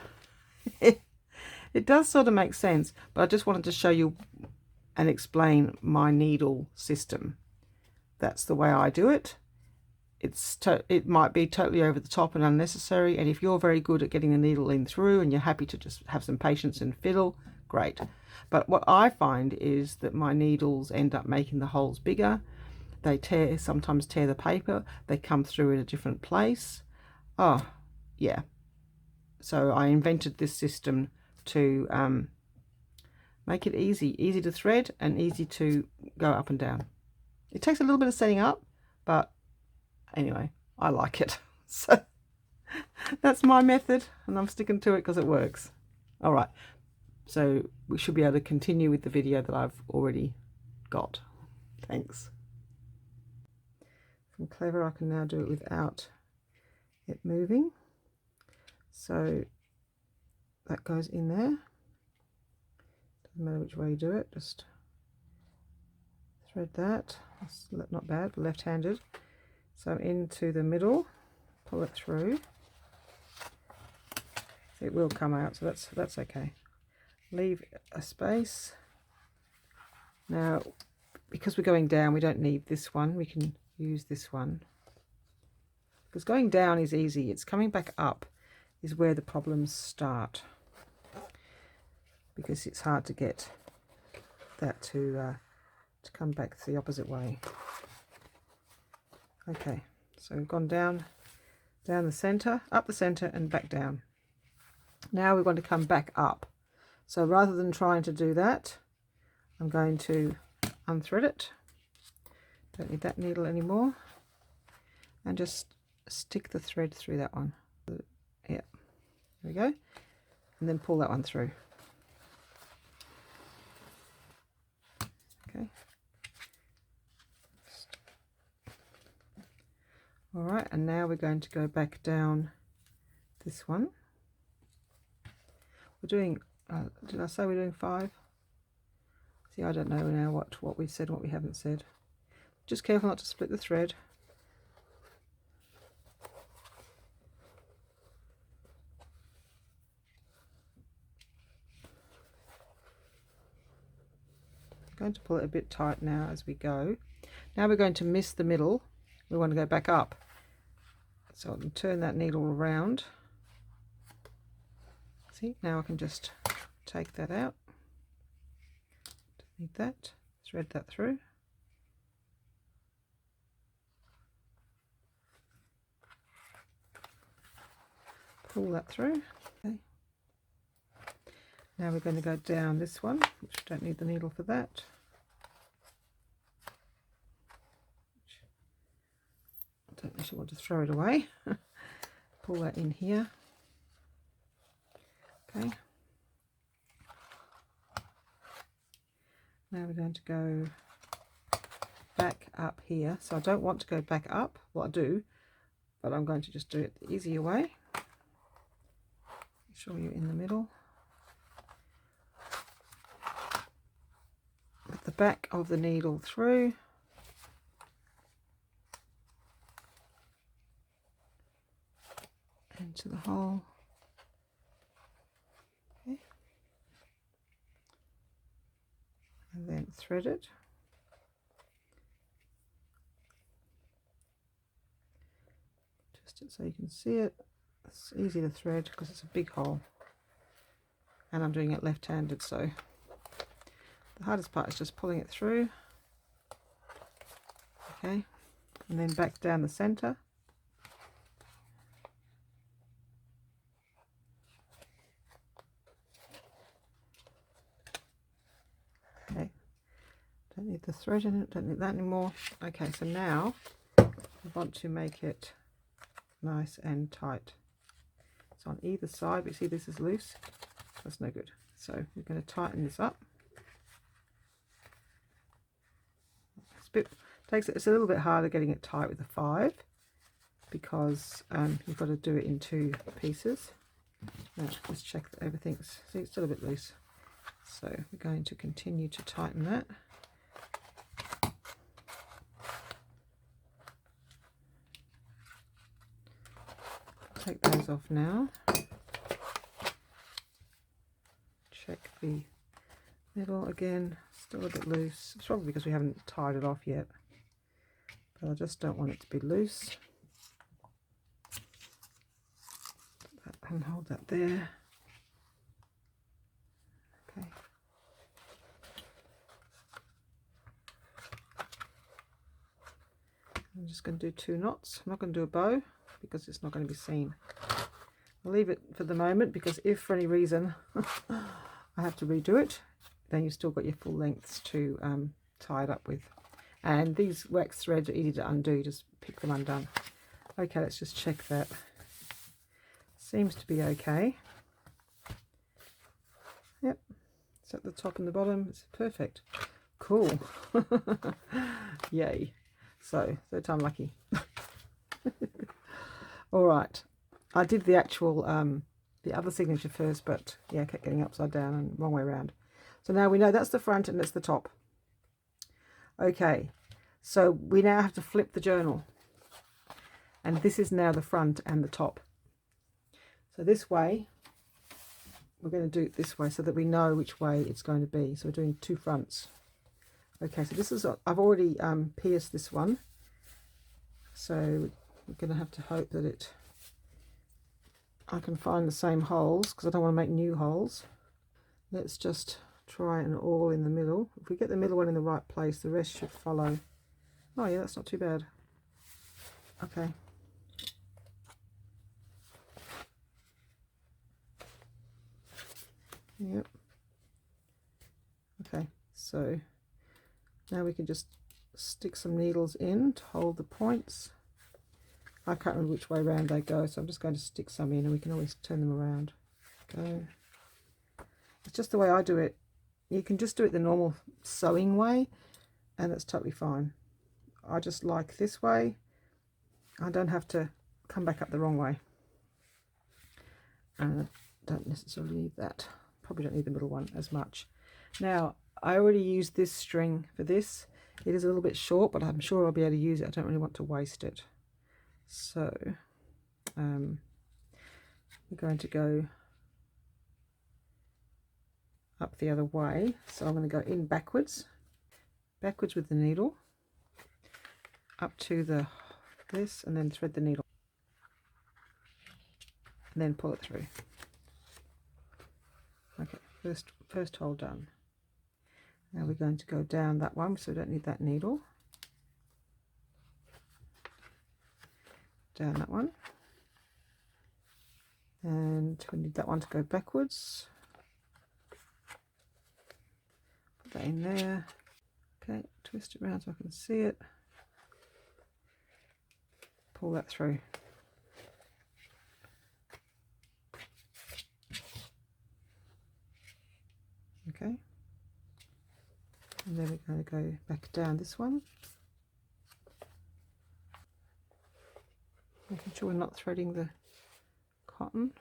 it does sort of make sense, but I just wanted to show you and explain my needle system. That's the way I do it. It might be totally over the top and unnecessary, and if you're very good at getting the needle in through and you're happy to just have some patience and fiddle, great. But what I find is that my needles end up making the holes bigger. They sometimes tear the paper. They come through in a different place. Oh yeah, so I invented this system to make it easy to thread and easy to go up and down. It takes a little bit of setting up, but anyway, I like it. So that's my method, and I'm sticking to it because it works. All right, so we should be able to continue with the video that I've already got. Thanks. If I'm clever, I can now do it without it moving. So that goes in there. Doesn't matter which way you do it, just thread that. That's not bad, but left-handed. So into the middle, pull it through. It will come out, so that's okay. Leave a space. Now, because we're going down, we don't need this one. We can use this one. Because going down is easy. It's coming back up is where the problems start. Because it's hard to get that to come back the opposite way. Okay, so we've gone down the center, up the center and back down. Now we're going to come back up. So rather than trying to do that, I'm going to unthread it. Don't need that needle anymore. And just stick the thread through that one. Yeah, there we go. And then pull that one through. Okay. All right, and now we're going to go back down this one. We're doing, did I say we're doing 5? See, I don't know now what we've said, what we haven't said. Just careful not to split the thread. I'm going to pull it a bit tight now as we go. Now we're going to miss the middle. We want to go back up. So I can turn that needle around. See, now I can just take that out. Don't need that. Thread that through. Pull that through. Okay. Now we're going to go down this one, which we don't need the needle for that. I don't actually want to throw it away. Pull that in here. Okay. Now we're going to go back up here. So I don't want to go back up. Well, I do, but I'm going to just do it the easier way. Show you in the middle. Put the back of the needle through. Into the hole. Okay. And then thread it. Just so you can see it. It's easy to thread because it's a big hole. And I'm doing it left-handed, so the hardest part is just pulling it through. Okay. And then back down the center. Okay, don't need the thread in it, don't need that anymore. Okay, so now I want to make it nice and tight. It's on either side, but you see this is loose. That's no good. So we're going to tighten this up. It's a little bit harder getting it tight with a 5 because you've got to do it in 2 pieces. Now let's check that everything's, see, it's still a bit loose. So we're going to continue to tighten that. Take those off now. Check the middle again, still a bit loose. It's probably because we haven't tied it off yet, but I just don't want it to be loose. And hold that there. Okay. I'm just going to do 2 knots. I'm not going to do a bow because it's not going to be seen. I'll leave it for the moment because if for any reason I have to redo it, then you've still got your full lengths to tie it up with. And these wax threads are easy to undo, just pick them undone. Okay, let's just check that. Seems to be okay. Yep, it's at the top and the bottom. It's perfect. Cool. Yay. So, third time lucky. All right. I did the actual, the other signature first, but yeah, I kept getting upside down and wrong way around. So now we know that's the front and that's the top. Okay, so we now have to flip the journal. And this is now the front and the top. So this way, we're going to do it this way so that we know which way it's going to be. So we're doing 2 fronts. Okay, so this is, I've already pierced this one. So we're going to have to hope that I can find the same holes because I don't want to make new holes. Let's just try an awl in the middle. If we get the middle one in the right place, the rest should follow. Oh yeah, that's not too bad. Okay. Yep. Okay, so now we can just stick some needles in to hold the points. I can't remember which way around they go, so I'm just going to stick some in and we can always turn them around. Go. It's just the way I do it. You can just do it the normal sewing way and that's totally fine. I just like this way. I don't have to come back up the wrong way. And I don't necessarily need that. Probably don't need the middle one as much. Now, I already used this string for this. It is a little bit short, but I'm sure I'll be able to use it. I don't really want to waste it. So, we're going to go up the other way. So I'm going to go in backwards with the needle, up to this, and then thread the needle, and then pull it through. Okay, first hole done. Now we're going to go down that one, so we don't need that needle. Down that one, and we need that one to go backwards. Put that in there. Okay, twist it around so I can see it. Pull that through. Okay, and then we're going to go back down this one, making sure we're not threading the cotton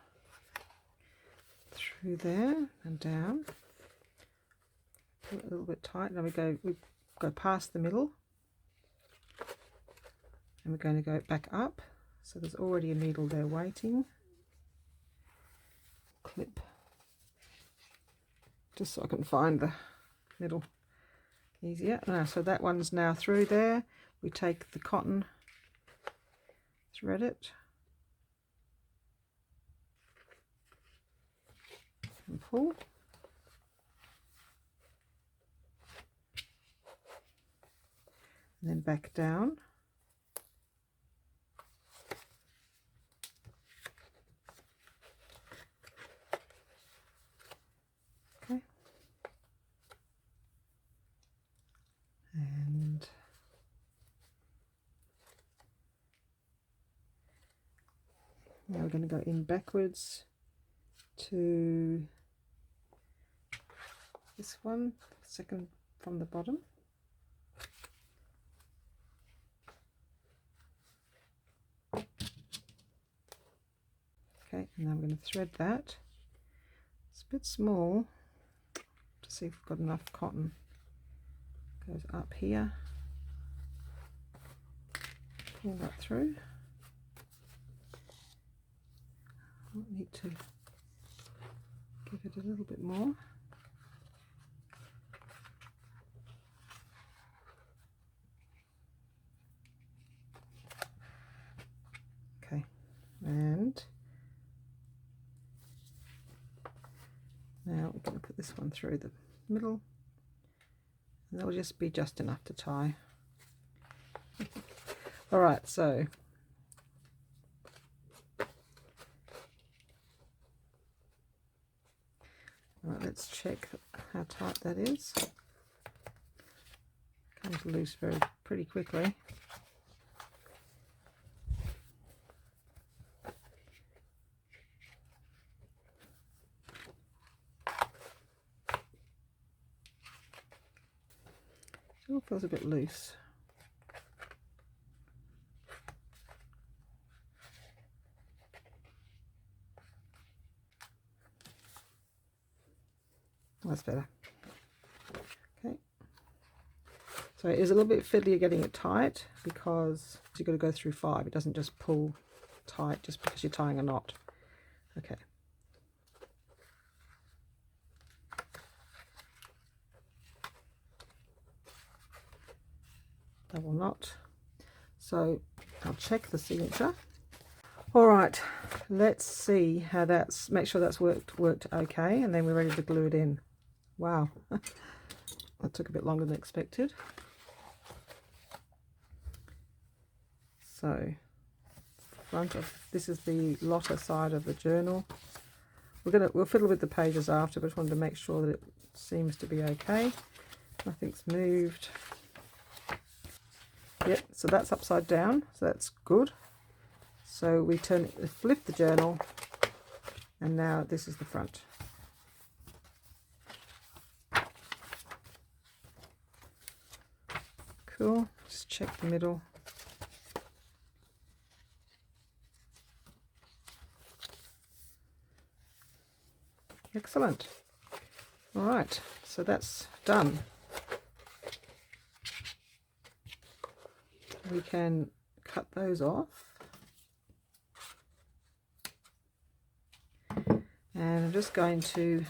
through there and down. Pull it a little bit tight. Then we go past the middle, and we're going to go back up. So there's already a needle there waiting. Clip, just so I can find the middle easier. So that one's now through there. We take the cotton, thread it, and pull. And then back down. Okay. And now we're going to go in backwards to this one, second from the bottom. Okay, and now I'm going to thread that. It's a bit small, to see if we've got enough cotton. Goes up here, pull that through. I need to give it a little bit more. Okay, and now we're going to put this one through the middle, and that'll just be just enough to tie. All right, so let's check how tight that is. Comes loose pretty quickly. Still feels a bit loose. That's better. Okay. So it is a little bit fiddly getting it tight because you've got to go through 5. It doesn't just pull tight just because you're tying a knot. Okay. Double knot. So I'll check the signature. All right, let's see how make sure that's worked okay, and then we're ready to glue it in. Wow, that took a bit longer than expected. So this is the Lotta side of the journal. We'll fiddle with the pages after, but I just wanted to make sure that it seems to be okay. Nothing's moved. Yep, so that's upside down, so that's good. So we flip the journal, and now this is the front. Cool, just check the middle. Excellent. All right, so that's done. We can cut those off. And I'm just going to,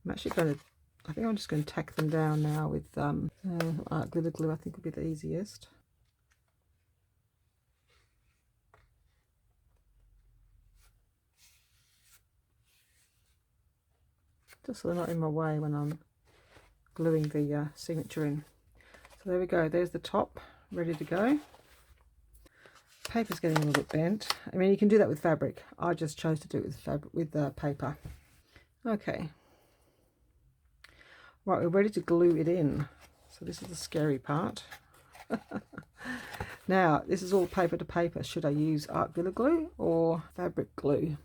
I think I'm just going to tack them down now with art glitter glue. I think would be the easiest. Just so they're not in my way when I'm gluing the signature in. So there we go, there's the top ready to go. Paper's getting a little bit bent. I mean, you can do that with fabric. I just chose to do it with paper. Okay. Right, we're ready to glue it in. So this is the scary part. Now, this is all paper to paper. Should I use art glitter glue or fabric glue?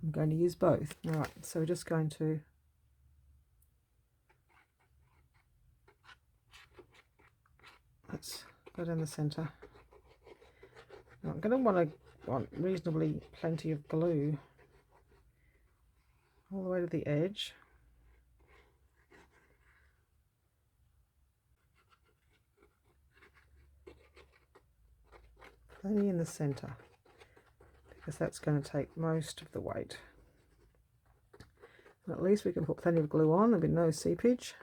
I'm going to use both. All right, so we're just going to let's go down the center. Now I'm going to want reasonably plenty of glue all the way to the edge. Plenty in the center, because that's going to take most of the weight. And at least we can put plenty of glue on, there'll be no seepage.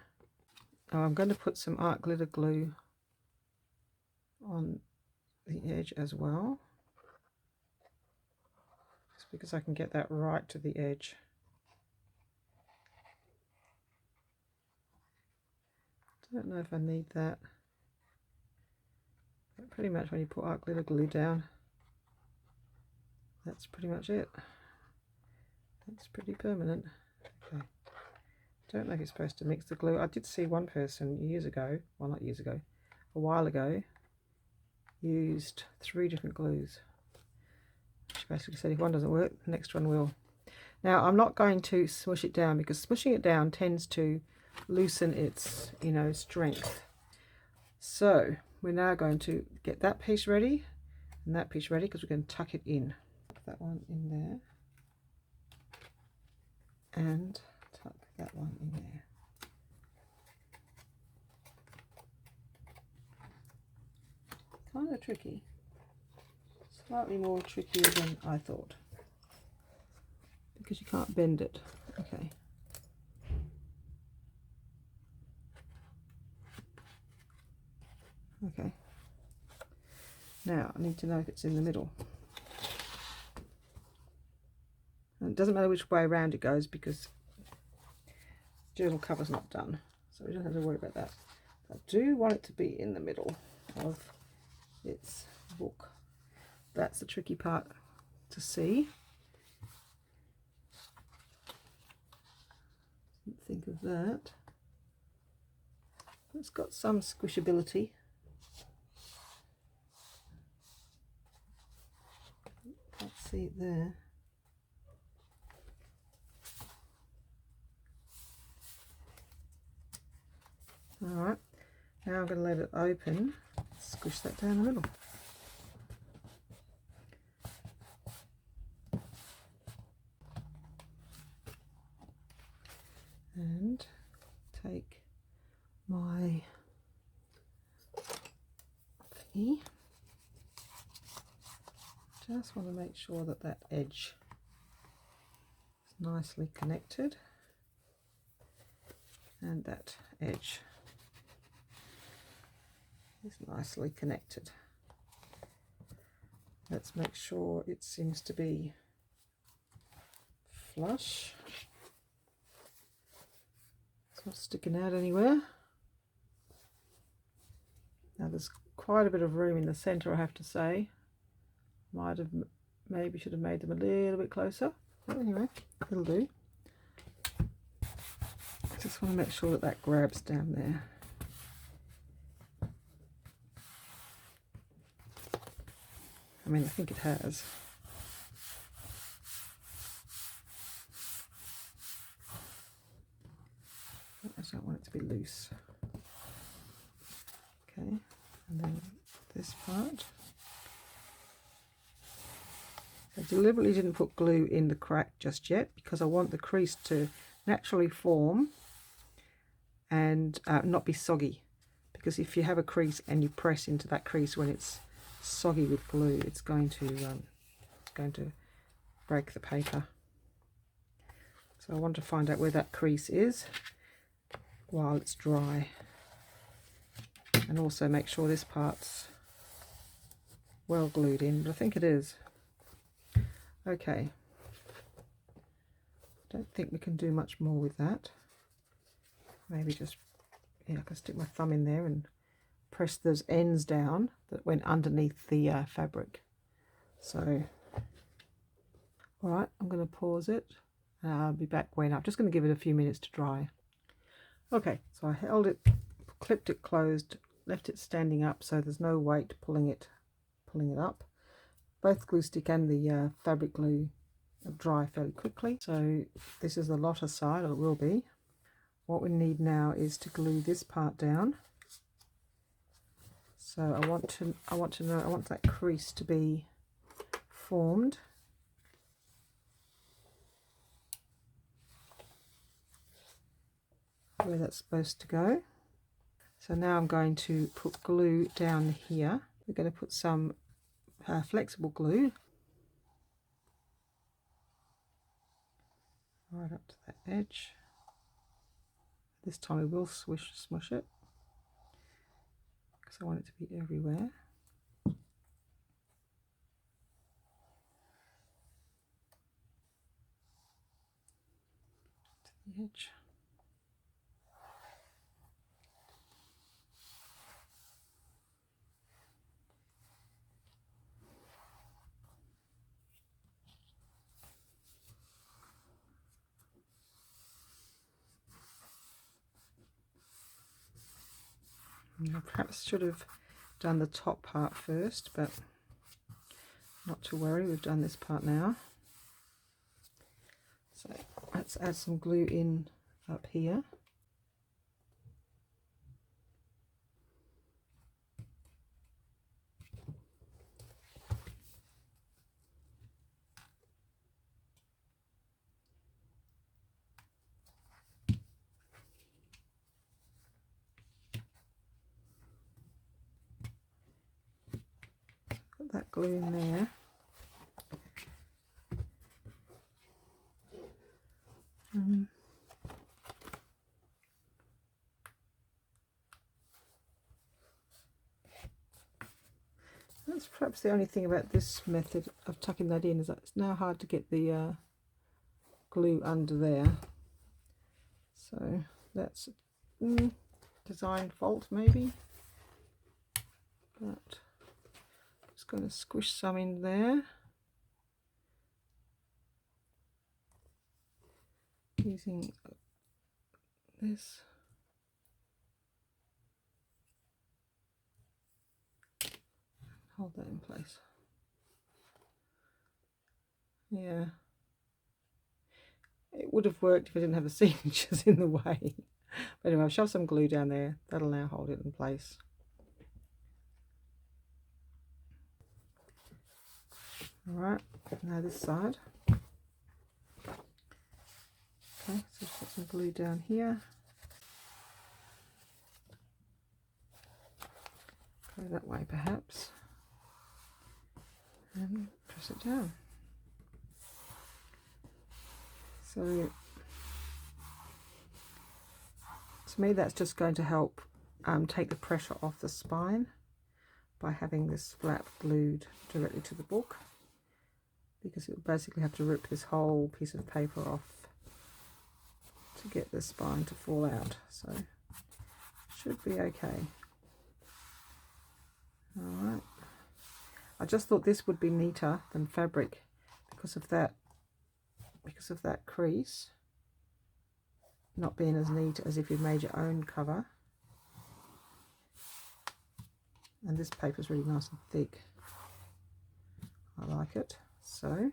Now I'm going to put some art glitter glue on the edge as well, just because I can get that right to the edge. Don't know if I need that. But pretty much when you put art glitter glue down, that's pretty much it. That's pretty permanent. Okay. Don't know if you're supposed to mix the glue. I did see one person years ago, well not years ago, a while ago, used 3 different glues. She basically said if one doesn't work, the next one will. Now I'm not going to smush it down, because smushing it down tends to loosen its, you know, strength. So we're now going to get that piece ready and that piece ready, because we're going to tuck it in. Tuck that one in there and tuck that one in there. Kind of tricky, slightly more trickier than I thought, because you can't bend it. Okay. Okay. Now I need to know if it's in the middle. And it doesn't matter which way around it goes, because the journal cover's not done, so we don't have to worry about that. I do want it to be in the middle of its book. That's the tricky part to see. Didn't think of that. It's got some squishability. Can't see it there. Alright, now I'm going to let it open, squish that down the middle. And take my thingy. Just want to make sure that that edge is nicely connected, and that edge is nicely connected. Let's make sure it seems to be flush. It's not sticking out anywhere. Now there's quite a bit of room in the center, I have to say. Might have, maybe should have made them a little bit closer. But anyway, it'll do. I just want to make sure that that grabs down there. I mean, I think it has. I just don't want it to be loose. Okay, and then this part. I deliberately didn't put glue in the crack just yet, because I want the crease to naturally form and not be soggy. Because if you have a crease and you press into that crease when it's soggy with glue, it's going to break the paper. So I want to find out where that crease is while it's dry, and also make sure this part's well glued in, but I think it is. Okay, don't think we can do much more with that. Maybe just, yeah, I can stick my thumb in there and press those ends down that went underneath the fabric. So, all right, I'm going to pause it. I'll be back when I'm just going to give it a few minutes to dry. Okay, so I held it, clipped it closed, left it standing up so there's no weight pulling it up. Both glue stick and the fabric glue dry fairly quickly. So this is the Lotta side, or it will be. What we need now is to glue this part down So I want that crease to be formed. Where that's supposed to go. So now I'm going to put glue down here. We're going to put some flexible glue right up to that edge. This time we will smush it because I want it to be everywhere. To the edge. Perhaps should have done the top part first, but not to worry, we've done this part now. So let's add some glue in up here. Put that glue in there. That's perhaps the only thing about this method of tucking that in, is that it's now hard to get the glue under there. So that's design fault maybe, but I'm just going to squish some in there using this. Hold that in place. Yeah, it would have worked if I didn't have the signatures in the way. But anyway, I've shoved some glue down there. That'll now hold it in place. Alright, now this side. Okay, so just put some glue down here. Go that way perhaps. And press it down. So to me that's just going to help take the pressure off the spine by having this flap glued directly to the book, because you'll basically have to rip this whole piece of paper off to get the spine to fall out. So it should be okay. Alright. I just thought this would be neater than fabric because of that crease not being as neat as if you'd made your own cover. And this paper is really nice and thick. I like it. So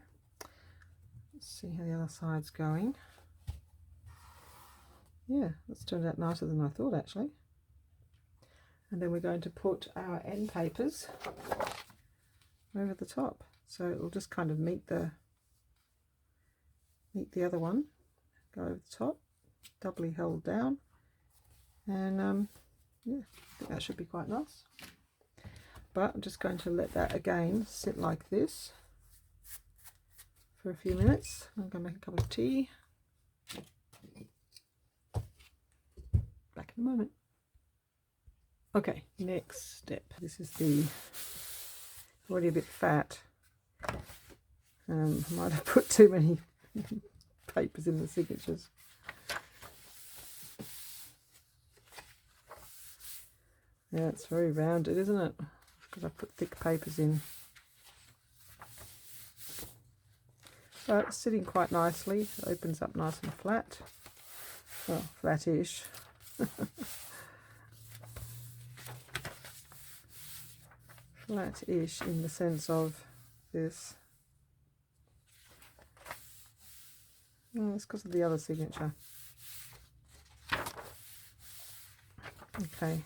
let's see how the other side's going. Yeah, that's turned out nicer than I thought actually. And then we're going to put our end papers over the top, so it'll just kind of meet the other one, go over the top, doubly held down, and yeah, I think that should be quite nice. But I'm just going to let that again sit like this for a few minutes. I'm going to make a cup of tea. Back in a moment. Okay, next step. This is already a bit fat. I might have put too many papers in the signatures. Yeah, it's very rounded, isn't it? Because I put thick papers in. But it's sitting quite nicely. It opens up nice and flat. Well, flat-ish. Flat-ish in the sense of this. Oh, it's because of the other signature. Okay.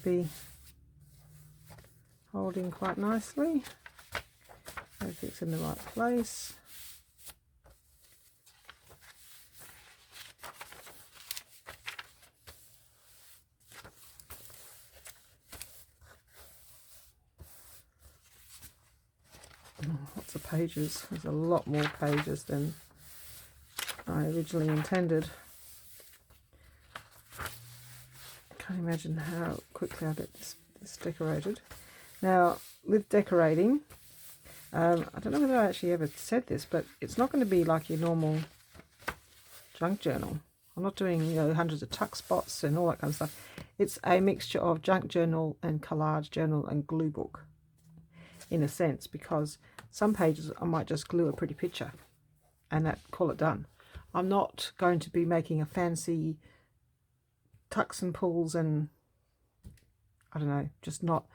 be holding quite nicely. Everything's in the right place. Lots of pages. There's a lot more pages than I originally intended. Can't imagine how quickly I get this decorated. Now, with decorating, I don't know whether I actually ever said this, but it's not going to be like your normal junk journal. I'm not doing, you know, hundreds of tuck spots and all that kind of stuff. It's a mixture of junk journal and collage journal and glue book, in a sense, because some pages I might just glue a pretty picture and call it done. I'm not going to be making a fancy tucks and pulls and I don't know, just not.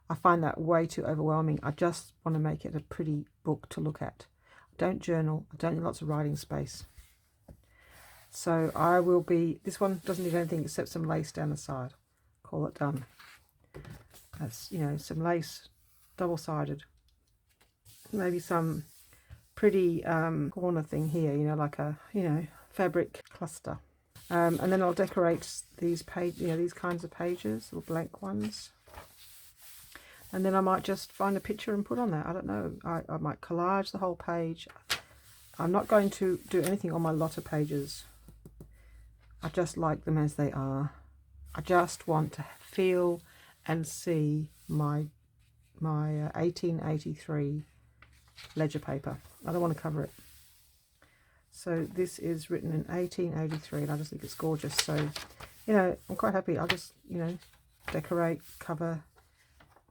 I find that way too overwhelming. I just want to make it a pretty book to look at. I don't journal. I don't need lots of writing space. So I will be, this one doesn't need anything except some lace down the side. Call it done. That's, you know, some lace, double-sided. Maybe some pretty corner thing here, you know, like a, you know, fabric cluster. And then I'll decorate these page, you know, these kinds of pages, little blank ones. And then I might just find a picture and put on there. I don't know. I might collage the whole page. I'm not going to do anything on my Lotta pages. I just like them as they are. I just want to feel and see my 1883 ledger paper. I don't want to cover it. So this is written in 1883 and I just think it's gorgeous. So, you know, I'm quite happy. I'll just, you know, decorate, cover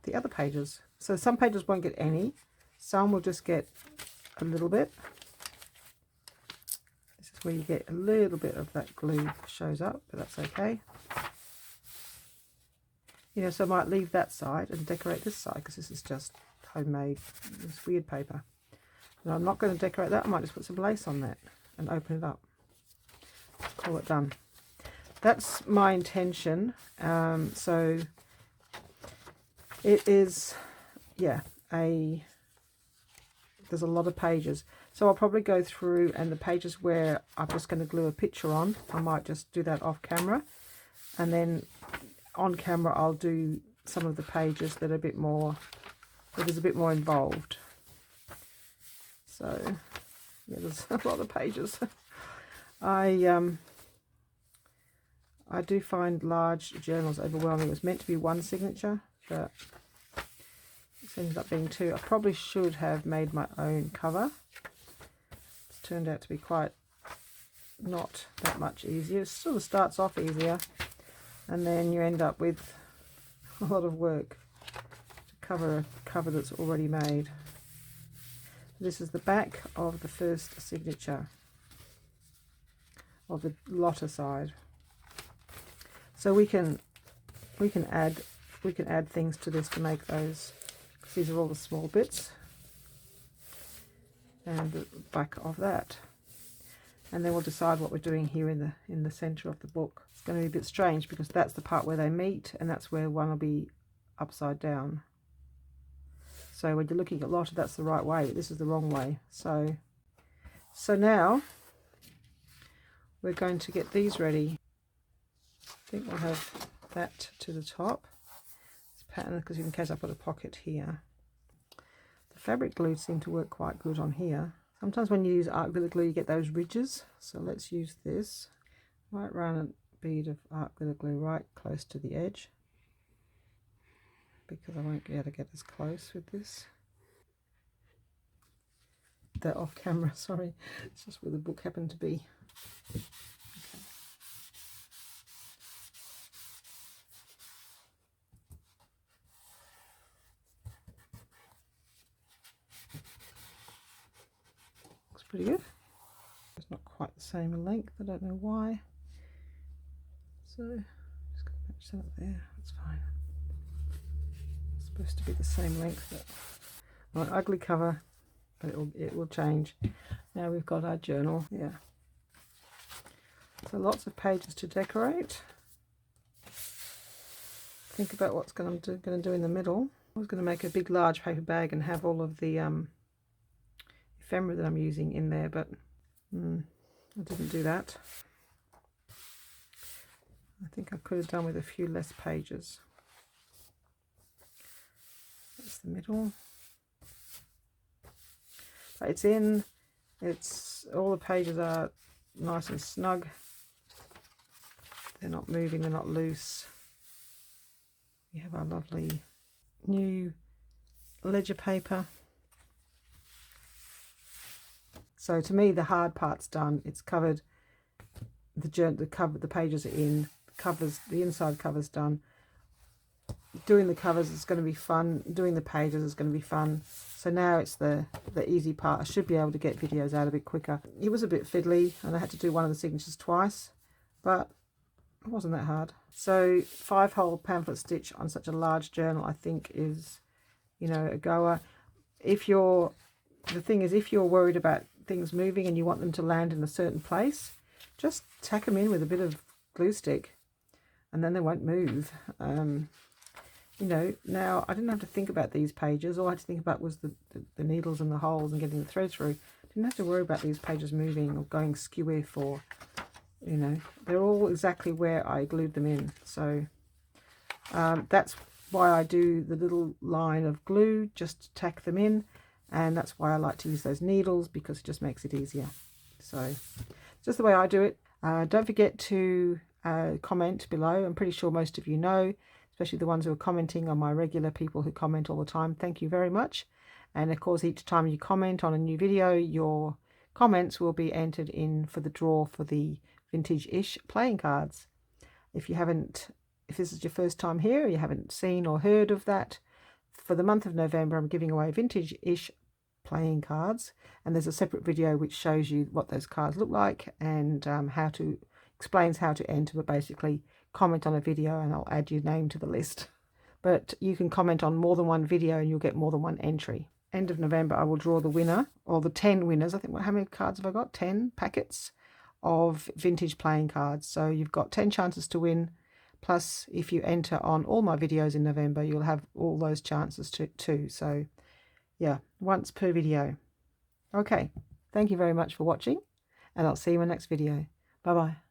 the other pages. So some pages won't get any. Some will just get a little bit. This is where you get a little bit of that glue shows up, but that's okay. You know, so I might leave that side and decorate this side because this is just homemade, this weird paper. And I'm not going to decorate that. I might just put some lace on that and open it up. Call it done. That's my intention. So it is, yeah, there's a lot of pages. So I'll probably go through, and the pages where I'm just going to glue a picture on, I might just do that off camera. And then on camera I'll do some of the pages that are a bit more, that is a bit more involved. So yeah, there's a lot of pages. I do find large journals overwhelming. It was meant to be one signature, but it's ended up being two. I probably should have made my own cover. It's turned out to be quite not that much easier. It sort of starts off easier and then you end up with a lot of work to cover a cover that's already made. This is the back of the first signature of the Lotta side. So we can add things to this to make those. These are all the small bits, and the back of that. And then we'll decide what we're doing here in the center of the book. It's going to be a bit strange because that's the part where they meet, and that's where one will be upside down. So when you're looking at Lotta, that's the right way. This is the wrong way. So now we're going to get these ready. I think we'll have that to the top. This pattern, because in case I put a pocket here. The fabric glue seemed to work quite good on here. Sometimes when you use art glitter glue, you get those ridges. So let's use this. Might run a bead of art glitter glue right close to the edge, because I won't be able to get as close with this. That off camera, sorry. It's just where the book happened to be. Okay. Looks pretty good. It's not quite the same length, I don't know why. So just going to match that up there, that's fine. It's supposed to be the same length, but my ugly cover, but it will change. Now we've got our journal. Yeah, so lots of pages to decorate. think about what's going to do in the middle. I was going to make a big large paper bag and have all of the ephemera that I'm using in there, but I didn't do that. I think I could have done with a few less pages. That's the middle. But it's in. It's all the pages are nice and snug. They're not moving, they're not loose. We have our lovely new ledger paper. So to me the hard part's done. It's covered. The pages are in. The inside cover's done. Doing the covers is going to be fun. Doing the pages is going to be fun. So now it's the easy part. I should be able to get videos out a bit quicker. It was a bit fiddly and I had to do one of the signatures twice, but it wasn't that hard. So 5-hole pamphlet stitch on such a large journal I think is, you know, a goer. The thing is, if you're worried about things moving and you want them to land in a certain place, just tack them in with a bit of glue stick and then they won't move. You know, now I didn't have to think about these pages. All I had to think about was the needles and the holes and getting the thread through. I didn't have to worry about these pages moving or going skew-if, or, you know, they're all exactly where I glued them in. So that's why I do the little line of glue, just to tack them in, and that's why I like to use those needles, because it just makes it easier. So just the way I do it. Don't forget to comment below. I'm pretty sure most of you know, especially the ones who are commenting on my regular people who comment all the time. Thank you very much. And of course, each time you comment on a new video, your comments will be entered in for the draw for the vintage-ish playing cards. If this is your first time here, or you haven't seen or heard of that, for the month of November I'm giving away vintage-ish playing cards, and there's a separate video which shows you what those cards look like and explains how to enter. But basically, comment on a video and I'll add your name to the list. But you can comment on more than one video and you'll get more than one entry. End of November I will draw the winner, or the 10 winners. I think, how many cards have I got? 10 packets of vintage playing cards. So you've got 10 chances to win, plus if you enter on all my videos in November you'll have all those chances too. So yeah, once per video. Okay, thank you very much for watching, and I'll see you in my next video. Bye bye.